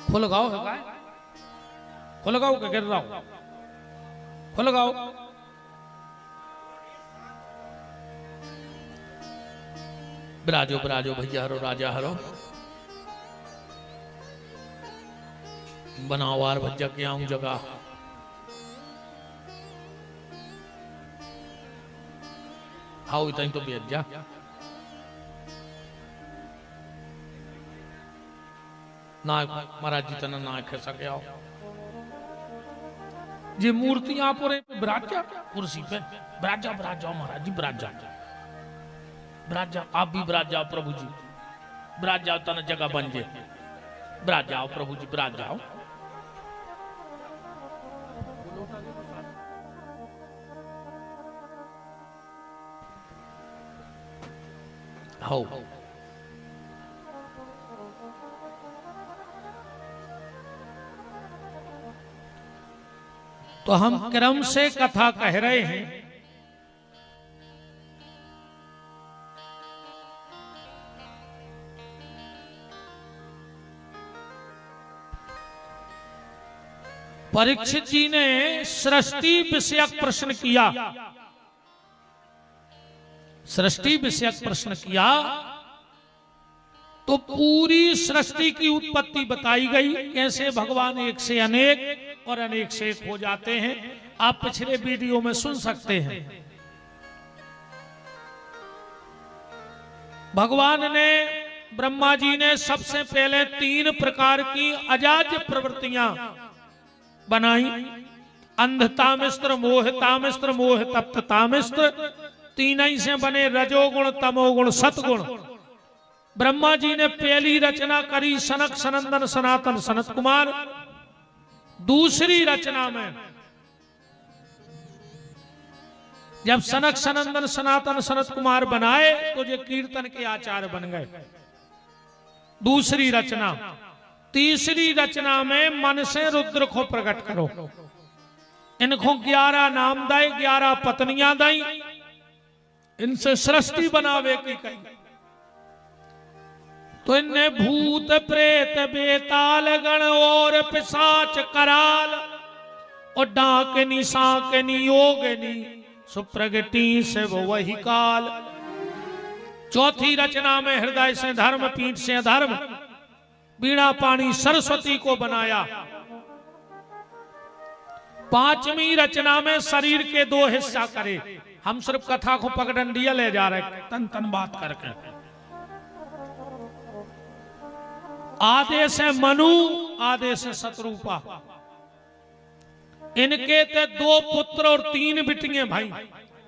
फुल गाओ है काय, फुल गाओ के गिर रहा हूं, फुल गाओ। बिराजो बिराजो भैया हरो, राजा हरो। बनावार भज्जा के आऊं जगह। हाउ इतनी तो बेच जा। नायक महाराज जी तना नायक है सके आओ। जे मूर्तियां पूरे बिराजा कुर्सी पे, बिराजा बिराजा महाराज जी बिराजा बिराजा, आप भी बिराज जाओ प्रभु जी, बिराज जाओ तना जगह बन जाए। विराज जाओ प्रभु जी, विराज जाओ। हो तो हम क्रम से कथा कह रहे हैं। परीक्षित जी ने सृष्टि विषयक प्रश्न किया। सृष्टि विषयक प्रश्न किया तो पूरी सृष्टि की उत्पत्ति बताई गई, कैसे भगवान एक से अनेक और अनेक से एक हो जाते हैं। आप पिछले वीडियो में सुन सकते हैं। भगवान ने, ब्रह्मा जी ने सबसे पहले 3 प्रकार की अजाज्य प्रवृत्तियां बनाई। अंधतामिस्त्र, मोहतामिस्त्र, मोह तप्ततामिस्त्र। 3 ही से बने रजोगुण, तमोगुण, सतगुण। ब्रह्मा जी ने पहली रचना करी सनक सनंदन सनातन सनत कुमार। दूसरी रचना में जब सनक सनंदन सनातन सनत कुमार बनाए तो ये कीर्तन के आचार्य बन गए। दूसरी रचना। तीसरी रचना में मन से रुद्र को प्रकट करो। इनको 11 नाम दाई, 11 पत्नियां दाई, इनसे सृष्टि बनावे की कही। तो इनने भूत प्रेत बेताल गण और पिशाच कराल और डाकनी साकनी योगनी सुप्रगति से वो वही काल। चौथी रचना में हृदय से धर्म, पीठ से अधर्म, बीणा पानी सरस्वती को बनाया। 5वीं रचना में शरीर के 2 हिस्सा करे। हम सिर्फ कथा को पगडंडिया ले जा रहे, तन तन बात करके। आधे से मनु, आधे से शत्रुपा। इनके थे 2 पुत्र और 3 बिटियां भाई।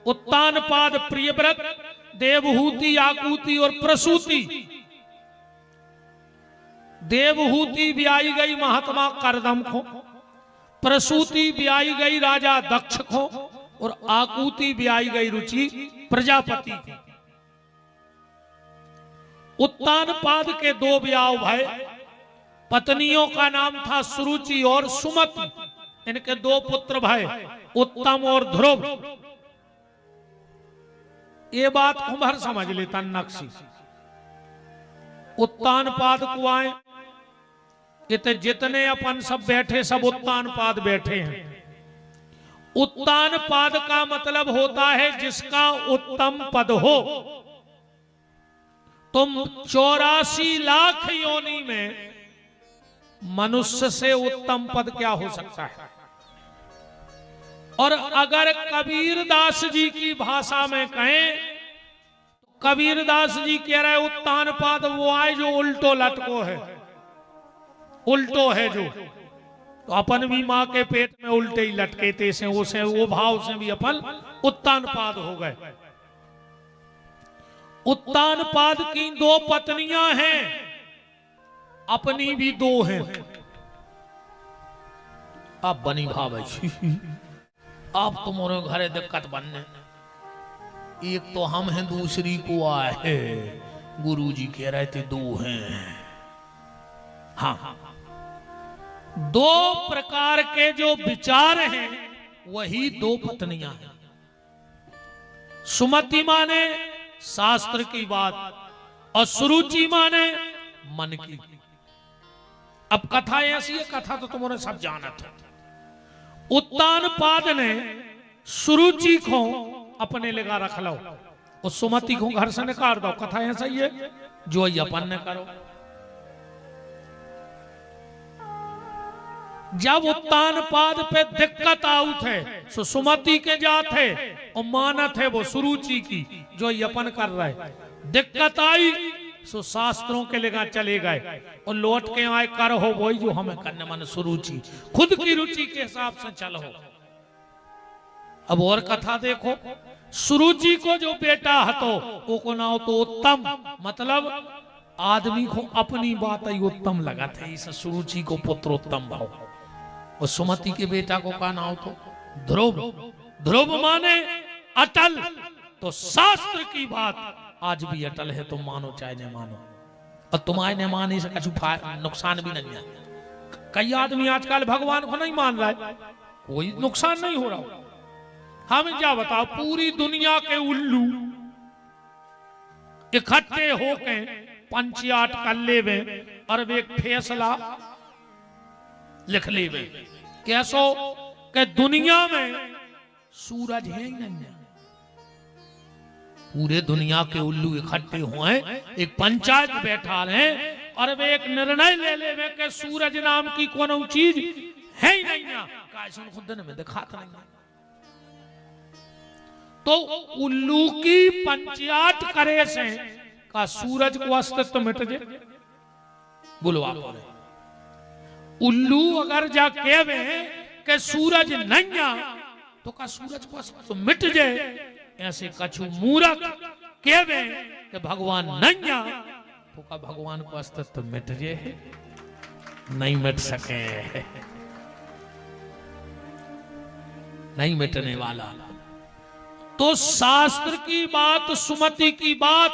उत्तानपाद, प्रियव्रत, देवहूति, आकुति और प्रसूति। देवहूति ब्याई गई महात्मा करदम को, प्रसूति ब्याई गई राजा दक्ष को और आकुति ब्याई गई रुचि प्रजापति की। उत्तानपाद के 2 ब्याह भाई। पत्नियों का नाम था सुरुचि और सुमति। इनके 2 पुत्र भाई, उत्तम और ध्रुव। ये बात कुंभर समझ लेता नक्शी। उत्तानपाद कुआएं, इतने जितने अपन सब बैठे सब उत्तानपाद बैठे हैं। उत्तानपाद का मतलब होता है जिसका उत्तम पद हो। तुम 84 लाख योनि में मनुष्य से उत्तम पद क्या हो सकता है। और अगर कबीरदास जी की भाषा में कहें तो कबीरदास जी कह रहे उत्तानपाद वो आए जो उल्टो लटको है, उल्टो है जो। तो अपन भी माँ के पेट में उल्टे ही लटके थे से वो भाव से भी अपन उत्तानपाद हो गए। उत्तानपाद की 2 पत्नियां हैं, अपनी भी 2 हैं। अब बनी भाव आप तुम्हारे घरे दिक्कत बनने। एक तो हम हैं, दूसरी को आए है। गुरु जी कह रहे थे 2 हैं। हाँ, 2 प्रकार के जो विचार हैं वही 2 पत्नियां हैं। सुमति माने शास्त्र की बात और सुरुचि माने मन की। अब कथा ऐसी है, कथा तो तुम्हारे सब जाना था। उत्तानपाद ने सुरुचि को अपने लगा रख लो और सुमति को घर से निकाल दो। कथा ऐसा ही है जो अपन ने करो। जब उत्तानपाद पे दिक्कत आऊ थे सो सुमति के जात है और मानत है वो सुरुचि की जो अपन कर रहे। दिक्कत आई सो शास्त्रों के लेगा चले गए और लौट के आए कर हो वही जो हमें करने मन सुरुचि, खुद की रुचि के हिसाब से चलो। अब और कथा देखो। सुरुचि को जो बेटा हतो वो को नाम तो उत्तम, मतलब आदमी को अपनी बात ही उत्तम लगा थे, इस सुरुचि को पुत्रोत्तम भाव। और सुमति के बेटा को का नाम तो ध्रुव। ध्रुव माने अटल। तो शास्त्र की बात आज भी अटल है, तुम मानो चाहे न मानो। और तुम्हारे न माने से कुछ नुकसान भी नहीं है। कई आदमी आजकल भगवान को नहीं मान रहा है, कोई नुकसान नहीं हो रहा। हमें क्या बताओ, पूरी दुनिया के उल्लू इकट्ठे होके पंचायत कर लेवे और वे एक फैसला लिख लेवे कैसो कि दुनिया में सूरज है ही नहीं है। पूरे दुनिया के उल्लू इकट्ठे हुए, एक पंचायत बैठा रहे और वे एक निर्णय ले लेवे कि सूरज नाम की कोनो चीज है ही नहीं है। खुद में दिखाता नहीं। तो उल्लू की पंचायत करे से का सूरज को अस्तित्व मिट जाए। बोलो आप। उल्लू अगर जा कहवे कि सूरज नहीं है तो का सूरज को अस्तित्व मिट जाए। ऐसे कछु मूर्ख कहवे कि भगवान नहीं है तो का भगवान को अस्तित्व मिट जाए। नहीं मिट सके, नहीं मिटने वाला। तो शास्त्र की बात, सुमति की बात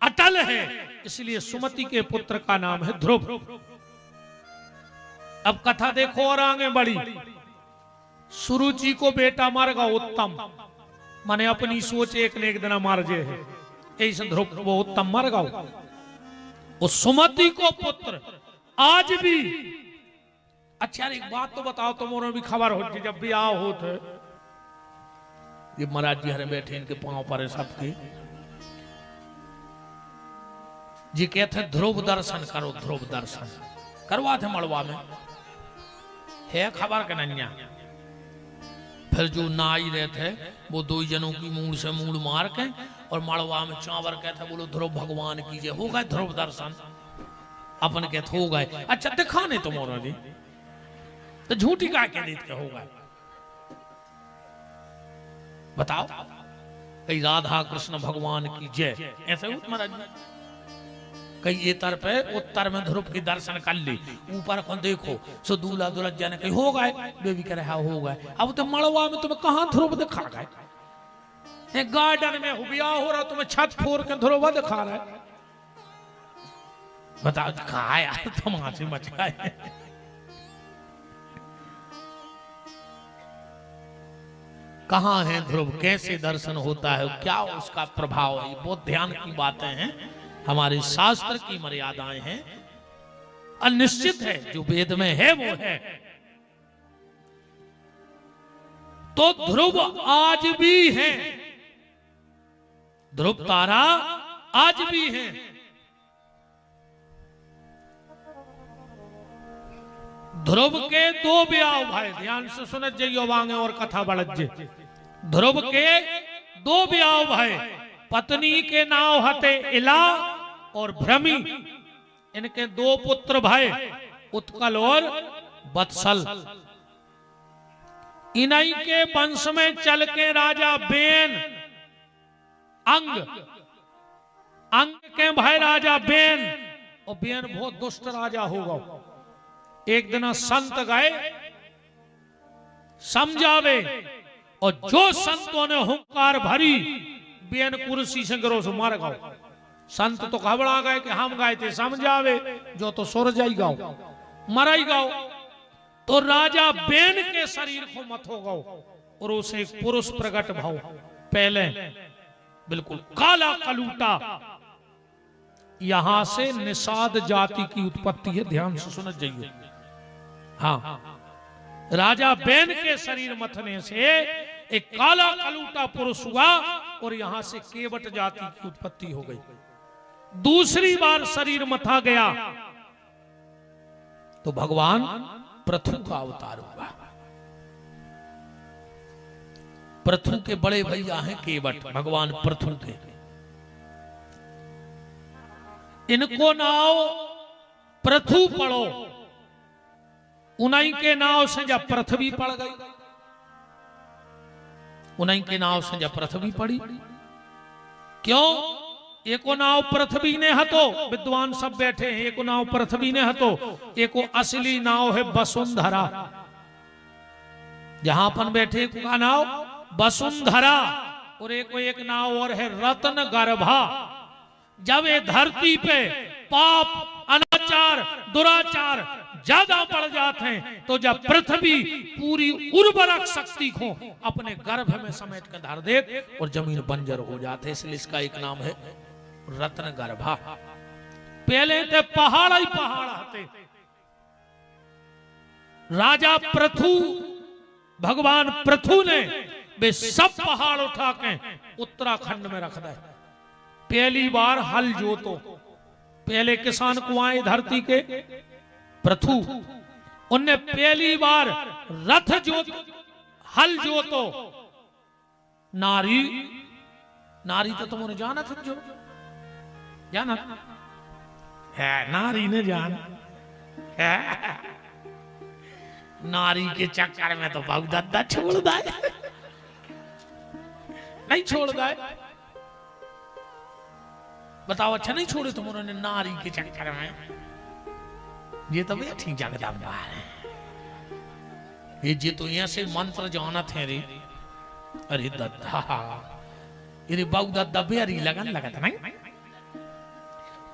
अटल है, इसलिए सुमति के पुत्र का नाम है ध्रुव। अब कथा देखो और आगे बढ़ी। सुरुचि को बेटा मर गया उत्तम, माने अपनी सोच एक ने एक दिन मार जे है। ऐसे ध्रुव वो उत्तम मर गया। उस सुमति को पुत्र आज भी। अच्छा एक बात तो बताओ, तुम्हारे भी खबर होती जब ब्याह होते, ये महाराज जी हरे बैठे इनके पांव पर है सबके जी कहते ध्रुव दर्शन करो, ध्रुव दर्शन करवा थे मड़वा में है खबर के नैया। फिर जो नाई रहे थे वो दो जनों की मूड़ से मूड़ मार के और मड़वा में चावर कहते बोलो ध्रुव भगवान की जय। हो गए ध्रुव दर्शन, अपन कहते हो गए। अच्छा दिखाने तुम्हारा जी तो झूठी का कह देते के हो गए। बताओ कई राधा कृष्ण भगवान की जय ऐसे हो महाराज। कई ये तर पे उत्तर में ध्रुव की दर्शन कर ली, ऊपर को देखो सो दूल्हा दुल्हन जाने कहीं हो गए, बेबी कह रहा हो गए। अब तो मड़वा में तुम्हें कहां ध्रुव दिखा गए? गार्डन में ब्याह हो रहा, तुम्हें छत फोड़ के ध्रुव दिखा रहा है। बताओ कहा यार तुम हंसी मच गए। कहां है ध्रुव, कैसे दर्शन होता है, क्या उसका प्रभाव है, बहुत ध्यान की बातें हैं। हमारे शास्त्र की मर्यादाएं हैं, अनिश्चित है, जो वेद में है वो है। तो ध्रुव आज भी है, ध्रुव तारा आज भी है। ध्रुव के दो ब्याह भाई, ध्यान से सुनत जाइयो वांगे और कथा बढ़त जे। ध्रुव के दो ब्याह भाई, पत्नी के नाम हते इला और भ्रमी। इनके दो पुत्र भाई उत्कल और वत्सल। इन्हीं के वंश में चल के राजा बेन, अंग के भाई राजा बेन। और बेन बहुत दुष्ट राजा होगा। एक दिन संत गए समझावे और जो संतों ने हुंकार भरी बेन कुर्सी से गिरो से मार गए। संत तो घबरा गए कि हम गए थे समझावे, जो तो सुर जाई गाओ मराई गाओ। तो राजा बेन के शरीर को मत हो गओ और उसे एक पुरुष प्रकट भाव, पहले बिल्कुल काला कलूटा। यहां से निषाद जाति की उत्पत्ति है, ध्यान से सुन जाइए। हाँ, राजा बेन के शरीर मथने से एक काला कलूटा पुरुष हुआ और यहां से केवट जाति की उत्पत्ति हो गई। दूसरी बार शरीर मथा गया तो भगवान पृथु का अवतार हुआ। पृथु के बड़े भैया हैं केवट, भगवान पृथु के। इनको नाव पृथु पढ़ो, उन्हीं के नाव से जब पृथ्वी पड़ गई, उन्हीं के नाव से जब पृथ्वी पड़ी। क्यों? एको नाव पृथ्वी ने हतो, विद्वान सब बैठे हैं, एको नाव पृथ्वी ने हतो, एको असली नाव है वसुंधरा। जहां अपन बैठे का नाव वसुंधरा, और एक नाव और है रत्न गर्भा। जब ये धरती पे पाप, अनाचार, दुराचार ज्यादा बढ़ जाते हैं, तो जब पृथ्वी पूरी उर्वरक शक्ति को अपने गर्भ में समेट कर धर दे और जमीन बंजर हो जाते, इसलिए इसका एक नाम है रत्न गर्भा। पहले तो पहाड़ ही पहाड़ आते, राजा पृथु, भगवान पृथु ने वे सब पहाड़ उठा के उत्तराखंड में रख दे। पहली बार हल जोतो, पहले किसान कुआं धरती के पृथु, उनने पहली बार रथ जोत, हल जोतो। नारी, नारी तो तुमने जाना था, जो जाना है, नारी ने जान है। नारी के चक्कर में तो बहुत दादा छोड़ दाए, नहीं छोड़ दाए, बताओ अच्छा नहीं छोड़े तुम उन्होंने नारी के चक्कर में। ये तो भैया ठीक जगदम्बा है, ये तो यहाँ से मंत्र जाना थे रे। अरे दद्दा, अरे बाऊ दद्दा बेरी लगन लगता नहीं,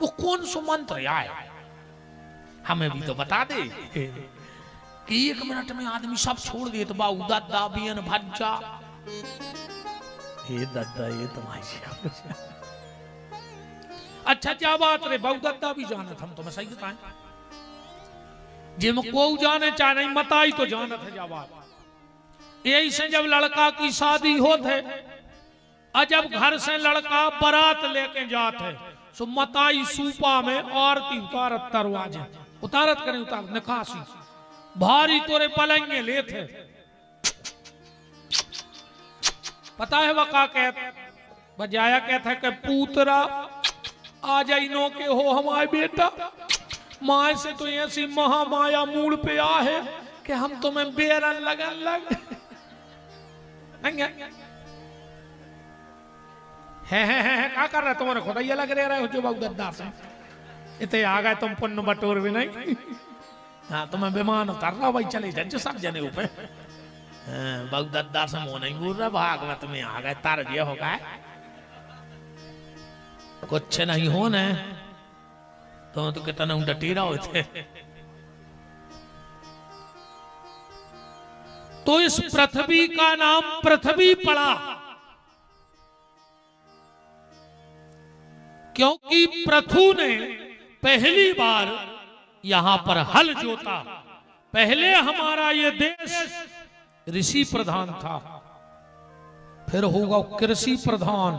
वो कौन सो मंत्र आए, हमें भी तो बता दे कि 1 मिनट में आदमी सब छोड़ दे। तो बाऊ दद्दा बियन भज्जा, ये दद्दा ये तुम्हारी अच्छा क्या बात रे, बाऊ दद्दा भी जाना था, हम तुम्हें सही बताएं, जिम को जाने चाहे नहीं मताई तो जाना था। क्या बात यही से जब लड़का की शादी होते, और जब घर से लड़का बारात लेके जाते, सो मताई सूपा में आरती उतारत, दरवाजे उतारत करें, उतार निकासी भारी तोरे पलंगे लेते। पता है वका कहते, बजाया कहता है कि पूतरा आ जाई नो के हो हमारे बेटा, माए से तो ऐसी महामाया मूड पे आ है कि हम तुम्हें बेरन लगन लग है क्या कर रहे तुम्हारे खुदा ये लग रहा है जो बहुत दद्दा से इतने आ गए तुम पुण्य बटोर भी नहीं। हाँ तुम्हें विमान उतर रहा भाई, चले जाए सब जने ऊपर। बहुत दद्दा से मुंह नहीं बोल रहा, भाग में तुम्हें आ गए तार ये हो गए, कुछ नहीं होने तो कितना डटीरा होते। तो इस पृथ्वी का नाम पृथ्वी पड़ा, क्योंकि पृथु ने पहली बार यहां पर हल जोता। पहले हमारा ये देश ऋषि प्रधान था, फिर होगा कृषि प्रधान,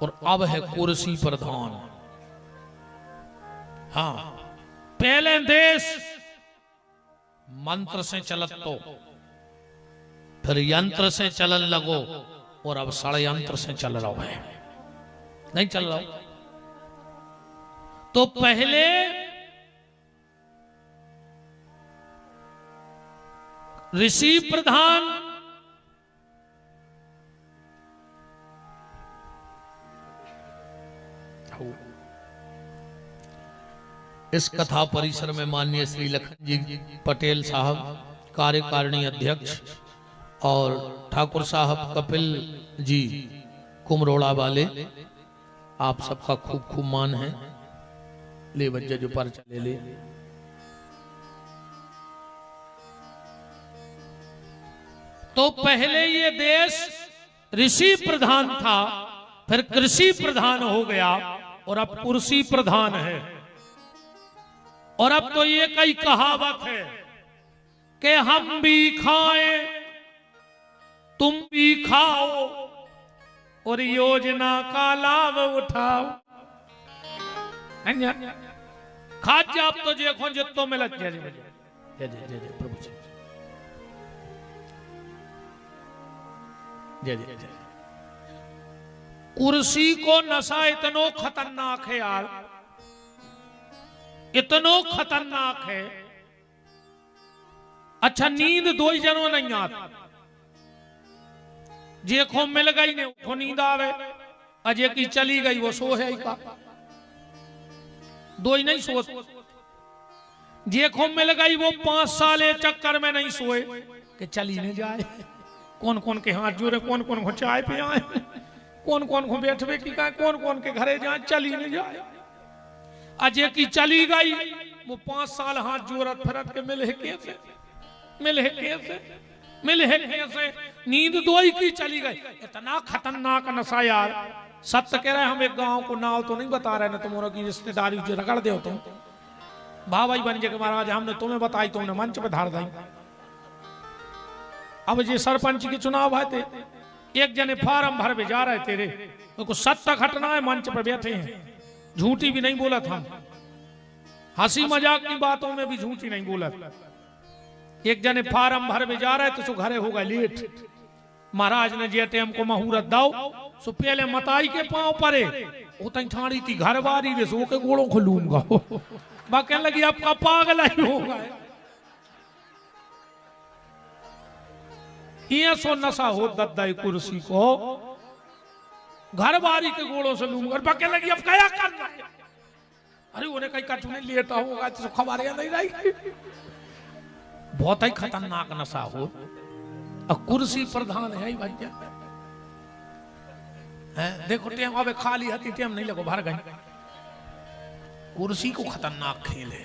और अब है कुर्सी प्रधान। हाँ, पहले देश मंत्र से चलत तो फिर यंत्र से चलन लगो, और अब षड्यंत्र से चल रहा है, नहीं चल रहा। तो पहले ऋषि प्रधान, इस कथा परिसर में माननीय श्री लखन जी पटेल साहब कार्यकारिणी अध्यक्ष और ठाकुर साहब कपिल जी कुमरोड़ा वाले, आप सबका खूब खूब मान है। ले बच्चे जो पर चले ले। तो पहले ये देश ऋषि प्रधान था, फिर कृषि प्रधान हो गया, और अब कुर्सी प्रधान है। और अब तो ये कई कहावत है कि हम भी खाएं तुम भी खाओ और योजना का लाभ उठाओ। खाद आप तो देखो जितो मिलत। जय जय जय जय जय जय प्रभु जी, जय जय जय। कुर्सी को नशा इतनो खतरनाक है यार, इतनो खतरनाक है। अच्छा नींद दो ही जनों नहीं आती, जे को मिल गई ने को नींद आवे, अजय की चली गई वो सो है का, दो ही नहीं सो, जे को मिल गई वो 5 साल चक्कर में नहीं सोए कि चली नहीं जाए। कौन कौन के हाथ जोड़े, कौन कौन को चाय पे आए, कौन कौन को बैठवे की कहा, कौन कौन के घरे जाए, चली नहीं जाए। अजय की चली गई वो 5 साल हाथ जोड़त फिरत के मिले कैसे, मिले कैसे, मिले कैसे। नींद दो ही की चली गई। इतना खतरनाक नशा यार, सत्य कह रहे हम एक गांव को नाव तो नहीं बता रहे ना, तुम्हारा की रिश्तेदारी जो रगड़ दे तुम भाई बन जे के महाराज, हमने तुम्हें बताई, तुमने मंच पे धार दी। अब ये सरपंच की चुनाव है थे, एक जने फार्म भर जा रहे तेरे, तो सत्य घटना है, मंच पे बैठे हैं, झूठी भी नहीं बोला था, हंसी मजाक की बातों में भी झूठी नहीं बोला। एक जने फार्म भर में जा रहे तो घरे हो गए लेट, महाराज ने जे टाइम को मुहूर्त दाओ सो पहले मताई के पांव परे उतनी ठाणी थी घर बारी रे सो के गोड़ों को लूंगा। बा कहने लगी आपका पागल ही होगा, ये सो नशा हो दद्दा कुर्सी को घर बारी के गोड़ों से लूंगा। बा कहने लगी अब क्या करना है, अरे उन्हें कहीं कट में लेटा होगा तो खबर नहीं रही। बहुत ही खतरनाक नशा हो, और कुर्सी प्रधान है भैया। देखो टेम अब खाली हती टेम नहीं लगो भर गई, कुर्सी को खतरनाक खेल है।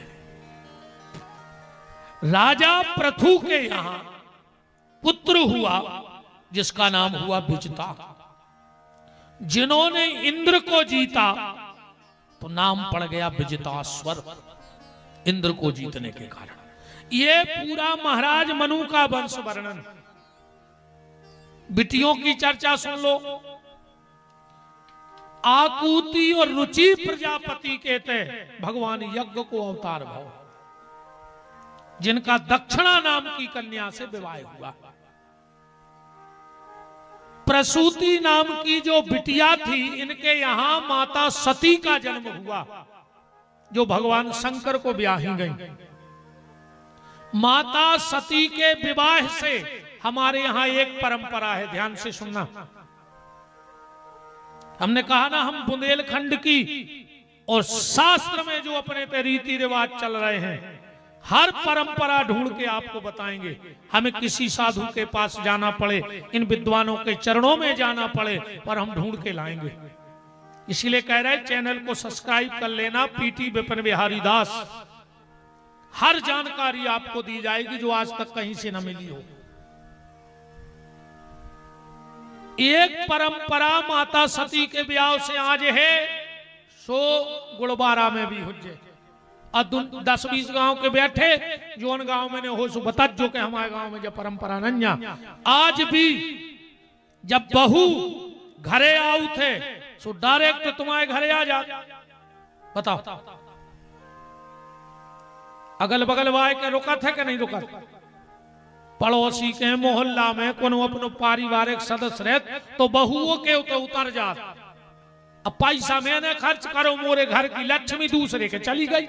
राजा पृथु के यहां पुत्र हुआ जिसका नाम हुआ विजिता। जिन्होंने इंद्र को जीता तो नाम पड़ गया विजिताश्वर, इंद्र को जीतने के कारण। ये पूरा महाराज मनु का वंश वर्णन। बिटियों की चर्चा सुन लो। आकुति और रुचि प्रजापति कहते भगवान यज्ञ को अवतार भाव, जिनका दक्षिणा नाम की कन्या से विवाह हुआ। प्रसूति नाम की जो बिटिया थी, इनके यहां माता सती का जन्म हुआ, जो भगवान शंकर को ब्याही गई। माता सती के विवाह से हमारे यहां एक परंपरा है, ध्यान से सुनना। हमने कहा ना हम बुंदेलखंड की और शास्त्र में जो अपने रीति रिवाज चल रहे हैं, हर परंपरा ढूंढ के आपको बताएंगे। हमें किसी साधु के पास जाना पड़े, इन विद्वानों के चरणों में जाना पड़े, पर हम ढूंढ के लाएंगे। इसलिए कह रहे चैनल को सब्सक्राइब कर लेना, पीटी विपिन बिहारी दास। हर जानकारी आपको दी जाएगी जो आज तक कहीं से न मिली हो। एक परंपरा माता सती के ब्याह से आज है, सो गुड़बारा में भी हुज्जे। 10-20 गांव के बैठे, जो उन गांव में ने हो सो बता, जो के हमारे गांव में जब परंपरा नन्या। आज भी जब बहू घरे आऊ थे सो डायरेक्ट तुम्हारे घरे आ जा, बताओ अगल बगल वाय के रुका थे कि नहीं रुका? पड़ोसी के मोहल्ला में कोनो अपनो पारिवारिक सदस्य रहे तो बहुओं के उतर जा। अब पैसा मैंने खर्च करो, मोरे घर की लक्ष्मी दूसरे के चली गई।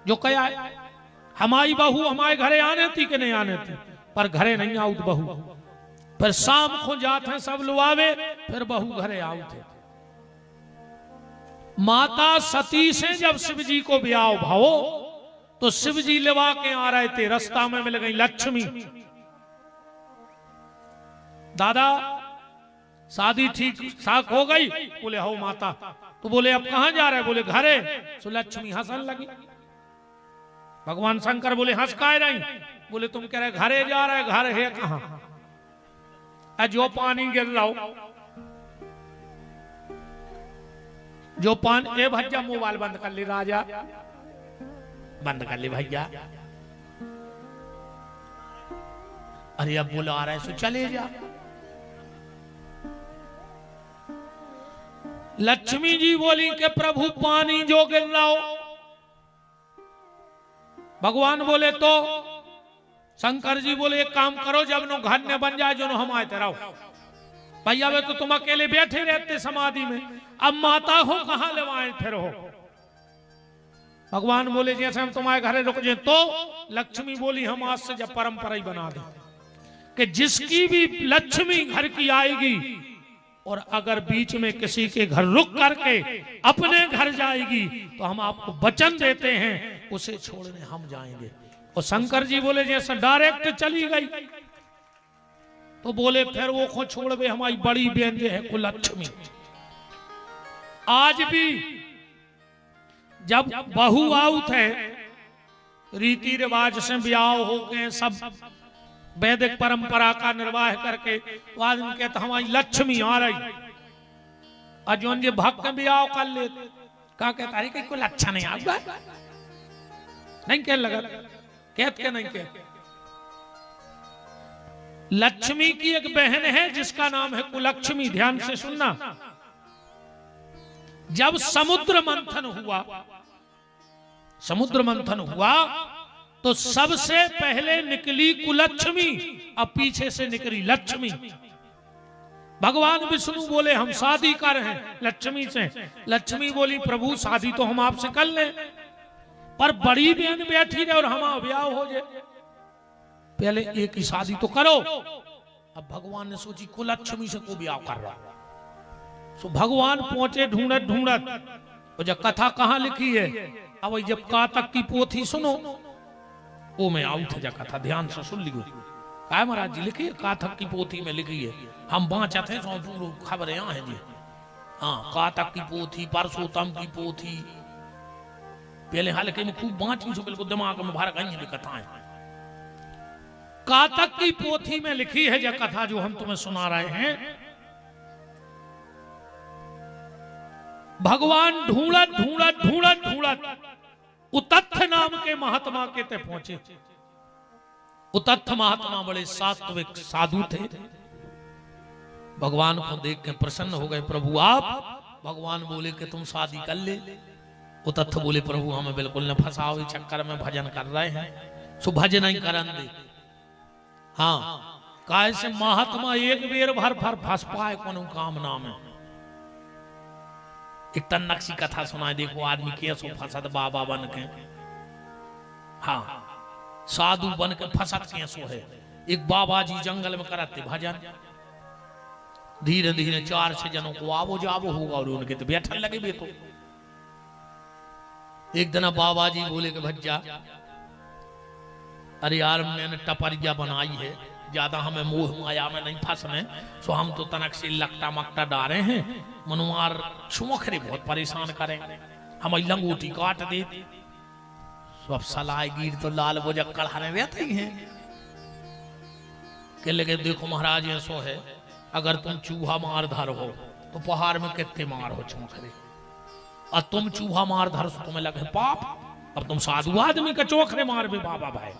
जो कया है हमारी बहू हमारे घरे आने थी कि नहीं आने थी, पर घरे नहीं आउत बहू। फिर शाम को जाते हैं सब लुआवे, फिर बहू घरे आउते। माता सती से जब शिव जी को ब्याह भावो तो शिव जी लिवा के आ रहे थे, रास्ता में मिल गई लक्ष्मी। दादा शादी ठीक ठाक हो गई? बोले हो माता। तो बोले अब कहां जा रहे? बोले घरे। सो लक्ष्मी हंसन लगी। भगवान शंकर बोले हंस काहे रही? बोले तुम कह रहे घरे जा रहे, घर है कहां? जो पानी गिर रहा हो, जो पानी। ए भैया मोबाइल बंद कर ली राजा, बंद कर ली भैया। अरे अब बोला आ रहा है सो चले जा। लक्ष्मी जी बोली कि प्रभु पानी जो गिर रहा हो। भगवान बोले तो शंकर जी बोले एक काम करो, जब नो घर ने बन जाए जो नो हम आए रहो। भैया वे तो तुम अकेले बैठे रहते समाधि में, अब माता हो कहां लेवाए फिर हो। भगवान बोले जैसे हम तुम्हारे घरे रुक जाए। तो लक्ष्मी बोली हम आज से जब परंपरा ही बना दें कि जिसकी भी लक्ष्मी घर की आएगी और अगर बीच में किसी के घर रुक करके अपने घर जाएगी तो हम आपको वचन देते हैं उसे छोड़ने हम जाएंगे। और शंकर जी बोले जैसे डायरेक्ट चली गई तो बोले फिर वो को छोड़ दे हमारी बड़ी बहन जो है कुलक्ष्मी। आज भी जब बहू आउत है रीति रिवाज से ब्याह हो गए सब वैदिक परंपरा का निर्वाह करके तो आदमी कहता हमारी लक्ष्मी आ रही अजोन जी भक्त ब्याह कर ले का कहता है कि कोई अच्छा नहीं आता नहीं कह लगा कहत के नहीं कह। लक्ष्मी की एक बहन है जिसका नाम है कुलक्ष्मी। ध्यान से सुनना, जब समुद्र मंथन हुआ तो सबसे पहले निकली कुलक्ष्मी अब पीछे से निकली लक्ष्मी। भगवान विष्णु बोले हम शादी कर रहे हैं लक्ष्मी से। लक्ष्मी बोली प्रभु शादी तो हम आपसे कर लें पर बड़ी बहन बैठी रहे और हमारा ब्याह हो जाए, पहले एक ही शादी तो करो। अब भगवान ने सोची कुलक्ष्मी से को ब्याह कर रहा। सो भगवान पहुंचे ढूंढत ढूंढत और जब कथा कहां लिखी है अब जब कातक की पोथी सुनो वो मैं आउट है कथा ध्यान से सुन लियो। काय महाराज जी लिखी है कातक की पोथी में लिखी है, हम बाँचा थे सो पूरा खबर यहाँ है जी। हाँ कातक की पोथी परसोत्तम की पोथी पहले हालांकि में खूब बाँची सो बिल्कुल दिमाग में भर गई है कथाएं। कातक की पोथी में लिखी है यह कथा जो हम तुम्हें सुना रहे हैं। भगवान ढूंढत ढूंढत ढूंढत ढूंढत उतत्थ नाम के महात्मा के ते पहुंचे। उतत्थ महात्मा बड़े सात्विक साधु थे। भगवान को देख के प्रसन्न हो गए। प्रभु आप? भगवान बोले कि तुम शादी कर ले। उतत्थ बोले प्रभु हमें बिल्कुल न फंसाओ, इस चक्कर में भजन कर रहे हैं सो भजन नहीं करन दे। हाँ काय से महात्मा एक बेर भर फंस पाए कोनो कामना में। एक तन्नक सी कथा सुनाए देखो आदमी कैसो फंसत बाबा बन के। हाँ साधु बन के फंसत कैसो है। एक बाबा जी जंगल में करते भजन, धीरे धीरे 4-6 जनों को आवो जावो होगा और उनके तो बैठन लगे भी। तो एक दिन बाबा जी बोले कि भज्जा अरे यार मैंने टपरिया बनाई है, ज्यादा हमें मोह माया में नहीं फंसने सो हम तो तनक से लकटा मकटा डारे हैं मनुआर छुमखरे बहुत परेशान करें, हम लंगोटी काट दे सो अब सलाह गिर तो लाल बोझ कड़ाने रहते ही हैं। कह लगे देखो महाराज ऐसो है अगर तुम चूहा मार धर हो तो पहाड़ में कितने मार हो चौखरे, और तुम चूहा मार धर तो तुम्हें लगे पाप, अब तुम साधु आदमी का चौखरे मार भी बाबा भाई।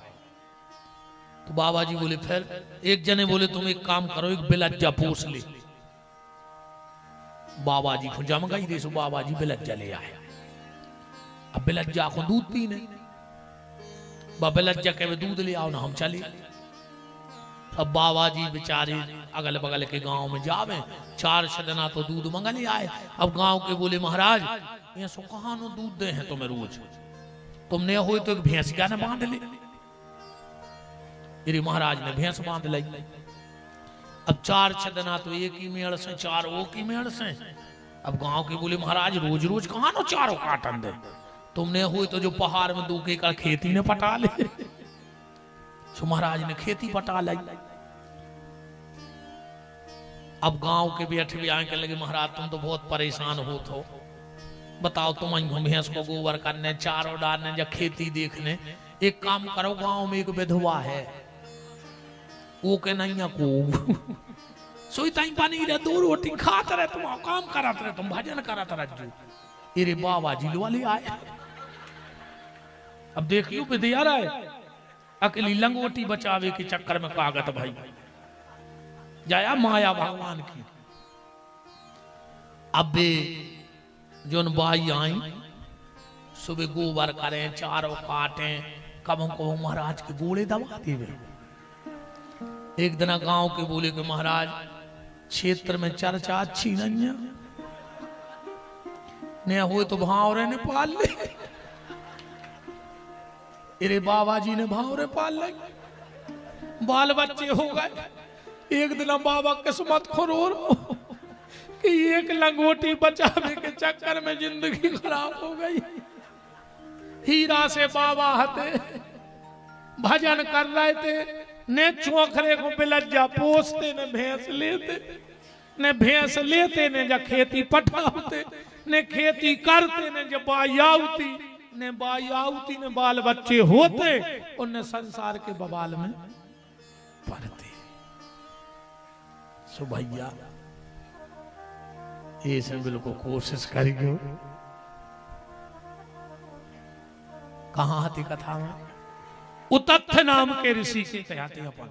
तो बाबा जी बोले फिर एक जने बोले तुम एक काम करो एक बिलज्जा पोस ले। बाबा जी को जम गई दे सो बाबा जी बिलज्जा ले आए। अब बिलज्जा को दूध पीने बिलज्जा के दूध ले आओ ना हम चले। अब बाबा जी बेचारे अगल बगल के गांव में जावे 4 दिना तो दूध मंगल आए। अब गांव के बोले महाराज ये सो कहां नो दूध दे हैं तुम्हें रोज, तुमने हो तो एक भैंस क्या न बांध ले। मेरे महाराज ने भैंस बांध ली। अब 4-6 दिना तो एक ही मेड़ से 4 वो की मेड़ से। अब गांव के बोले महाराज रोज रोज कहां नो चारों काटन दे, तुमने हो तो जो पहाड़ में 2 एकड़ खेती ने पटा ले। सो महाराज ने खेती पटा ली। अब गांव के बैठे भी आके लगे महाराज तुम तो बहुत परेशान हो तो बताओ तुम भैंस को गोबर करने चारों डालने या खेती देखने, एक काम करो गांव में एक विधवा है वो के नहीं को सोई ताई पानी रे 2 रोटी खाते रहे तुम काम कराते रहे तुम भजन कराते रहे। अरे बाबा जी वाले आए। अब देख लो विद्या रहा है अकेली लंगोटी बचावे के चक्कर में कागत भाई जाया माया भगवान की। अब जोन बाई आई सुबह गोबर करें चारों काटें कब को महाराज के गोले दबा देवे। एक दिन गांव के बोले कि महाराज क्षेत्र में चर्चा अच्छी नहीं है, न हो तो भावरे ने पाल ले। अरे बाबा जी ने भावरे पाल ले, बाल बच्चे हो गए। एक दिन बाबा किस्मत खरोर कि एक लंगोटी बचाने के चक्कर में जिंदगी खराब हो गई। हीरा से बाबा हते भजन कर रहे थे, ने चौखरे को बिलज्जा पोसते, ने भैंस लेते, ने जा खेती पठाते, ने खेती करते, ने जब बाई आउती ने बाल बच्चे होते, उन्हें संसार के बवाल में पड़ते। सो भैया ये सब बिल्कुल कोशिश करियो। कहां आती कथा में उतत्थ नाम के ऋषि के कहते अपन।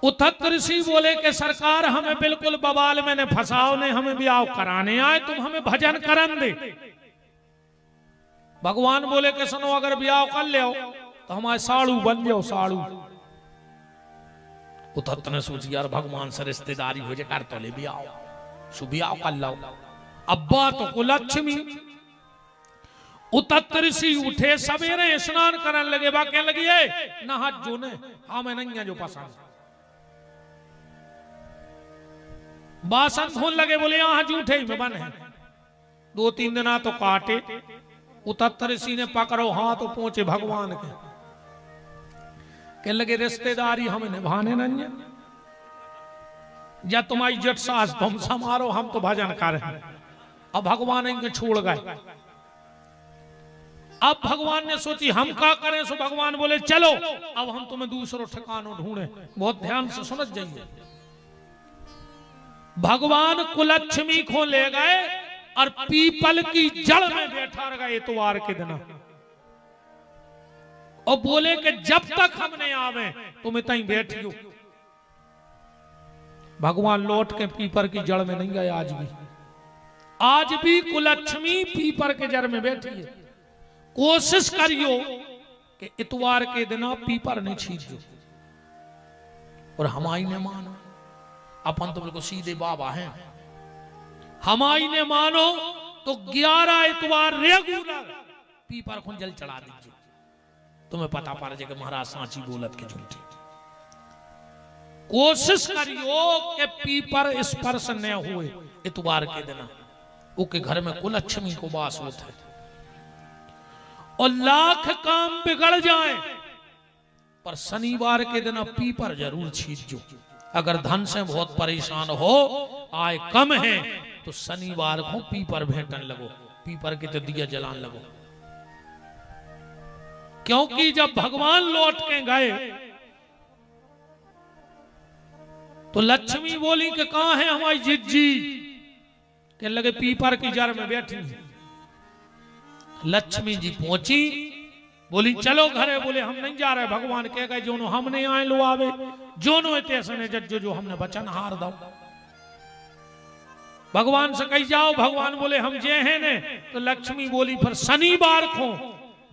उतत्थ ऋषि बोले कि सरकार हमें बिल्कुल बवाल में ने फंसाओ, ने हमें ब्याह कराने आए, तुम हमें भजन करन दे। भगवान बोले कि सुनो, अगर ब्याह कर ले तो हमारे साड़ू बन जाओ, साड़ू। उतत्थ ने सोची यार भगवान से रिश्तेदारी हो जाए, कर तो ले ब्याह, सु ब्याह कर लो। अब्बा तो कुलक्ष्मी। उतत्थ ऋषि उठे सवेरे, स्नान करने लगे, बा कहने लगी नहा जो ने हमें नहीं है जो पसंद। बासन धोने लगे, बोले यहां जूठे ही में बन है। 2-3 दिन तो काटे। उतत्थ ऋषि ने पकड़ो हाथ तो पहुंचे भगवान के, कहने लगे रिश्तेदारी हमें निभाने नहीं है, या तुम्हारी जट सास तुम समारो, हम तो भजन कर रहे हैं। अब भगवान इनके छोड़ गए। अब भगवान ने सोची हम क्या करें, सो भगवान बोले चलो अब हम तुम्हें दूसरों ठिकानों ढूंढे। बहुत ध्यान से समझ जाइए। भगवान कुलक्ष्मी को ले गए और पीपल की जड़ में बैठा गए इतवार के दिन, और बोले कि जब तक हम नहीं आवे तुम इतनी बैठियो। भगवान लौट के पीपर की जड़ में नहीं गए। आज भी कुलक्ष्मी पीपर के जड़ में बैठी है। कोशिश करियो कि इतवार के दिन पीपर नहीं छींचो। और हमारी ने मानो, अपन तो बिल्कुल सीधे बाबा हैं, हमारी ने मानो तो 11 इतवार रेगुलर पीपर को जल चढ़ा दीजिए। तुम्हें पता पड़ जाए कि महाराज सांची बोलत के झूठी। कोशिश करियो कि पीपर स्पर्श न हुए इतवार के दिन, उनके घर में कुलक्ष्मी को वास होता है। और लाख काम बिगड़ जाए पर शनिवार के दिन पीपर जरूर छींचो। अगर धन से बहुत परेशान हो, आय कम है, तो शनिवार को पीपर भेंटन लगो, पीपर के तो दिया जलान लगो। क्योंकि जब भगवान लौट के गए तो लक्ष्मी बोली कि कहां है हमारी जिज्जी, के लगे पीपर की जड़ में बैठी। लक्ष्मी जी पहुंची, बोली चलो घरे। बोले हम नहीं जा रहे। भगवान कह गए जोनो हम नहीं आए लो आवे, जोनो इतने जज्जो जो हमने वचन हार दो। भगवान से कही जाओ। भगवान बोले हम जे हैं ने। तो लक्ष्मी बोली फिर शनिवार को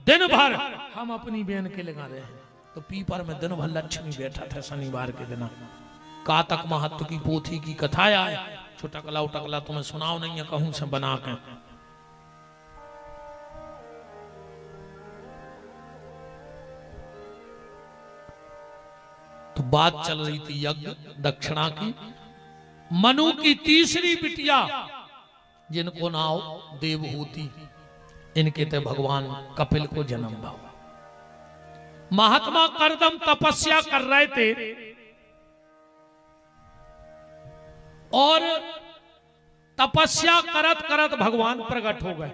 दिन भर हम अपनी बहन के लगा रहे हैं। तो पीपर में दिन भर लक्ष्मी बैठा था शनिवार के दिन। कातक महत्व की पोथी की कथाएं आए, छुटकला उटकला तुम्हें सुनाओ नहीं है कहूं से बना के। तो बात चल रही थी यज्ञ दक्षिणा की। मनु की तीसरी बिटिया जिनको नाव देवहूति, इनके ते भगवान कपिल को जन्म भाव। महात्मा करदम तपस्या कर रहे थे और तपस्या करत करत भगवान प्रकट हो गए।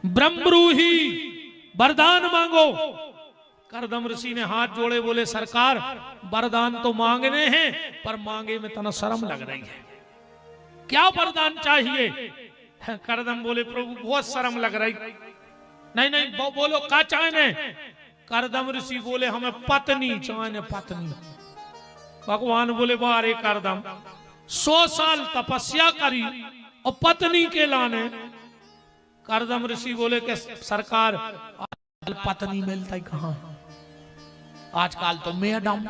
ब्रह्मरूही वरदान मांगो। करदम ऋषि ने हाथ जोड़े, बोले सरकार वरदान तो मांगने हैं पर मांगे में तना शर्म लग रही है, क्या वरदान चाहिए? करदम बोले प्रभु बहुत शर्म लग रही। नहीं बोलो क्या चाहने? करदम ऋषि बोले हमें पत्नी चाहने, पत्नी। भगवान बोले बारे करदम 100 साल तपस्या करी और पत्नी के लाने। करदम ऋषि बोले कि सरकार आजकल पत्नी मिलता ही कहां, आजकल तो मैडम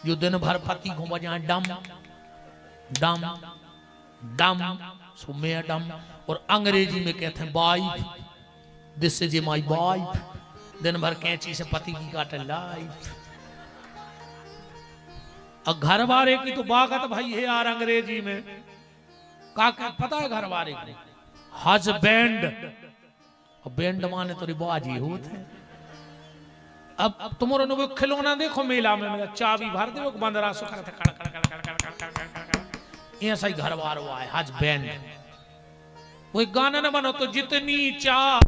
जो दिन भर पति घूम जाए डम डम डम, सो मैडम। और अंग्रेजी में कहते हैं wife, this is my wife. दिन भर कैंची से पति की काटे लाइफ। और घर वाले की तो बागत भाई है यार अंग्रेजी में का पता है घर वाले को हस्बैंड, और बैंड माने तो बाजी होते हैं। अब तुम्हारे ने वो खिलौना देखो मेला में मेरा चाबी भर दे बंदरा सो करते कड़ कड़ कड़ कड़ कड़ कड़ कड़ कड़ कड़ ऐसा ही घर वार हुआ है हस्बैंड। वो एक गाना ना बनो तो जितनी चाह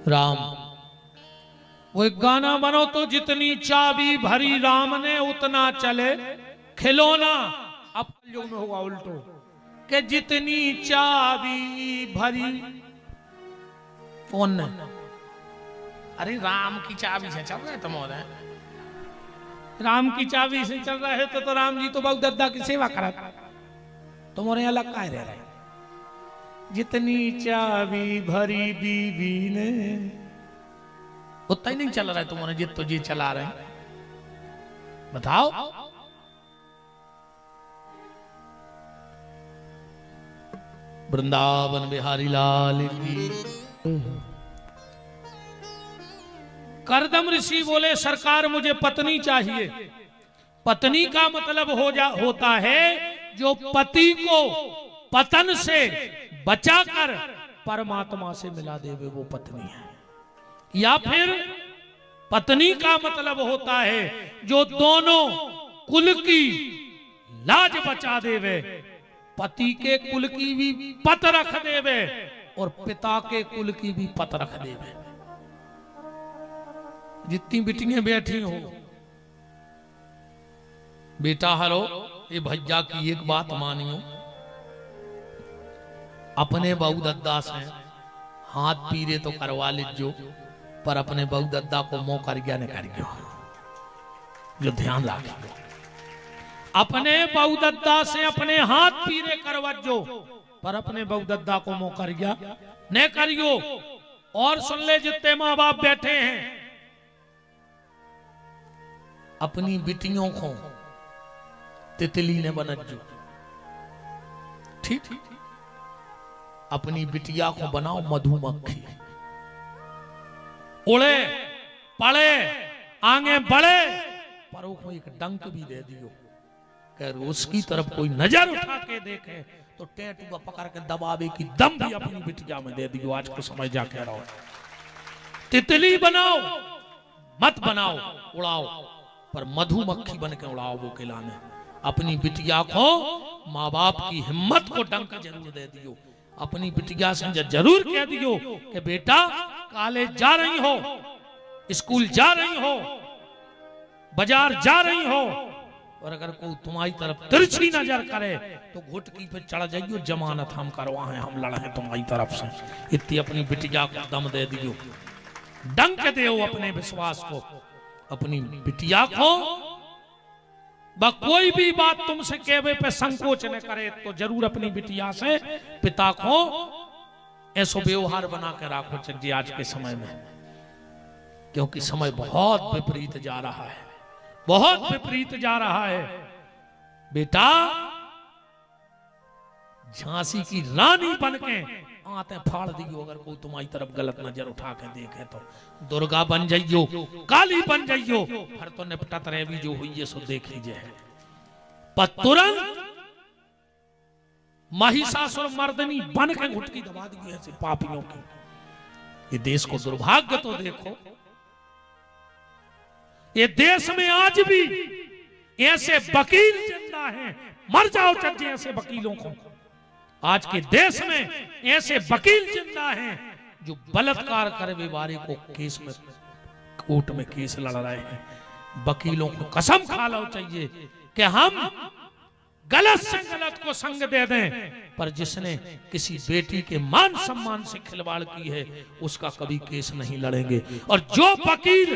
राम। वो एक गाना बनो तो जितनी चाबी भरी राम ने उतना चले खिलौना। अब जो में होगा उल्टो कि जितनी चाबी भरी कौन ने, अरे राम की चाबी से चल रहे तुम और राम की चाबी से चल रहा है तो राम जी तो बहुत दद्दा की सेवा करा तुम्हारे यहाँ अलग का रह रहे। जितनी चाबी भरी बीवी ने उतना ही नहीं चल रहा है तुम्हारे जित तो जी चला रहे हैं। बताओ वृंदावन बिहारी लाल की। करदम ऋषि बोले सरकार मुझे पत्नी चाहिए। पत्नी का मतलब होता है जो पति को पतन से बचाकर परमात्मा से मिला देवे वो पत्नी है। या फिर पत्नी का मतलब होता है जो दोनों कुल की लाज बचा देवे, पति के कुल की भी पत रख देवे और पिता के कुल की भी पत रख देवे। जितनी बेटियां बैठी हो बेटा हरो ये भैया की एक बात मानियो, अपने बहु दद्दा से हाथ पीरे तो करवा लीजो पर अपने बहु दद्दा को मोह कर गया नहीं कर गया जो ध्यान रखियो। अपने बहु दद्दा से अपने हाथ पीरे करवजो पर अपने बहु दद्दा को मोह कर गया न करियो। और सुन ले जितने माँ बाप बैठे हैं अपनी बिटियों को तितली ने बनजो। ठीक अपनी बिटिया को बनाओ मधुमक्खी, उड़े पड़े आगे बढ़े पर वो एक डंक भी दे दियो कि उसकी तरफ कोई नजर उठा के देखे तो टैटू पकड़ के दबावे की दम भी अपनी बिटिया में दे दियो। आज को समझ जा कह रहा हूं तितली बनाओ मत बनाओ उड़ाओ पर मधुमक्खी बन के उड़ाओ वो खिलाने। अपनी बिटिया को माँ बाप की हिम्मत को डंक जरूर दे दियो। अपनी बिटिया से जरूर कह दियो कि बेटा कॉलेज जा रही हो, स्कूल जा रही हो, बाजार जा रही हो और अगर कोई तुम्हारी तरफ तिरछी नजर करे तो घुटकी पे चढ़ जाइयो, जमानत हम करवाए हम लड़े हैं तुम्हारी तरफ से। इतनी अपनी बिटिया को दम दे दियो, डंक दो अपने विश्वास को। अपनी बिटिया को कोई भी बात तुमसे कहवे पे संकोच न करे तो जरूर अपनी बिटिया से पिता को ऐसा व्यवहार बना के रखो चाहिए आज के समय में, क्योंकि समय बहुत विपरीत जा रहा है, बहुत विपरीत जा रहा है। बेटा झांसी की रानी बनके आते फाड़ दियो अगर कोई तुम्हारी तरफ गलत नजर उठा के देखे तो। दुर्गा बन जाइयो, काली बन जाइयो, फिर तो निपटत रहे भी जो हुई है सो देख लीजिए। पर तुरंत महिषासुर मर्दनी बन के घुटकी दबा दी ऐसे पापियों की। ये देश को दुर्भाग्य तो देखो, ये देश में आज भी ऐसे वकील जिंदा हैं, मर जाओ चज्जे ऐसे वकीलों को। आज के देश में ऐसे वकील जिंदा हैं जो बलात्कार करने वाले को केस में कोर्ट में केस लड़ रहे हैं। वकीलों को कसम खा लो चाहिए कि हम गलत से गलत को संग दे दें, पर जिसने किसी बेटी के मान सम्मान से खिलवाड़ की है उसका कभी केस नहीं लड़ेंगे। और जो वकील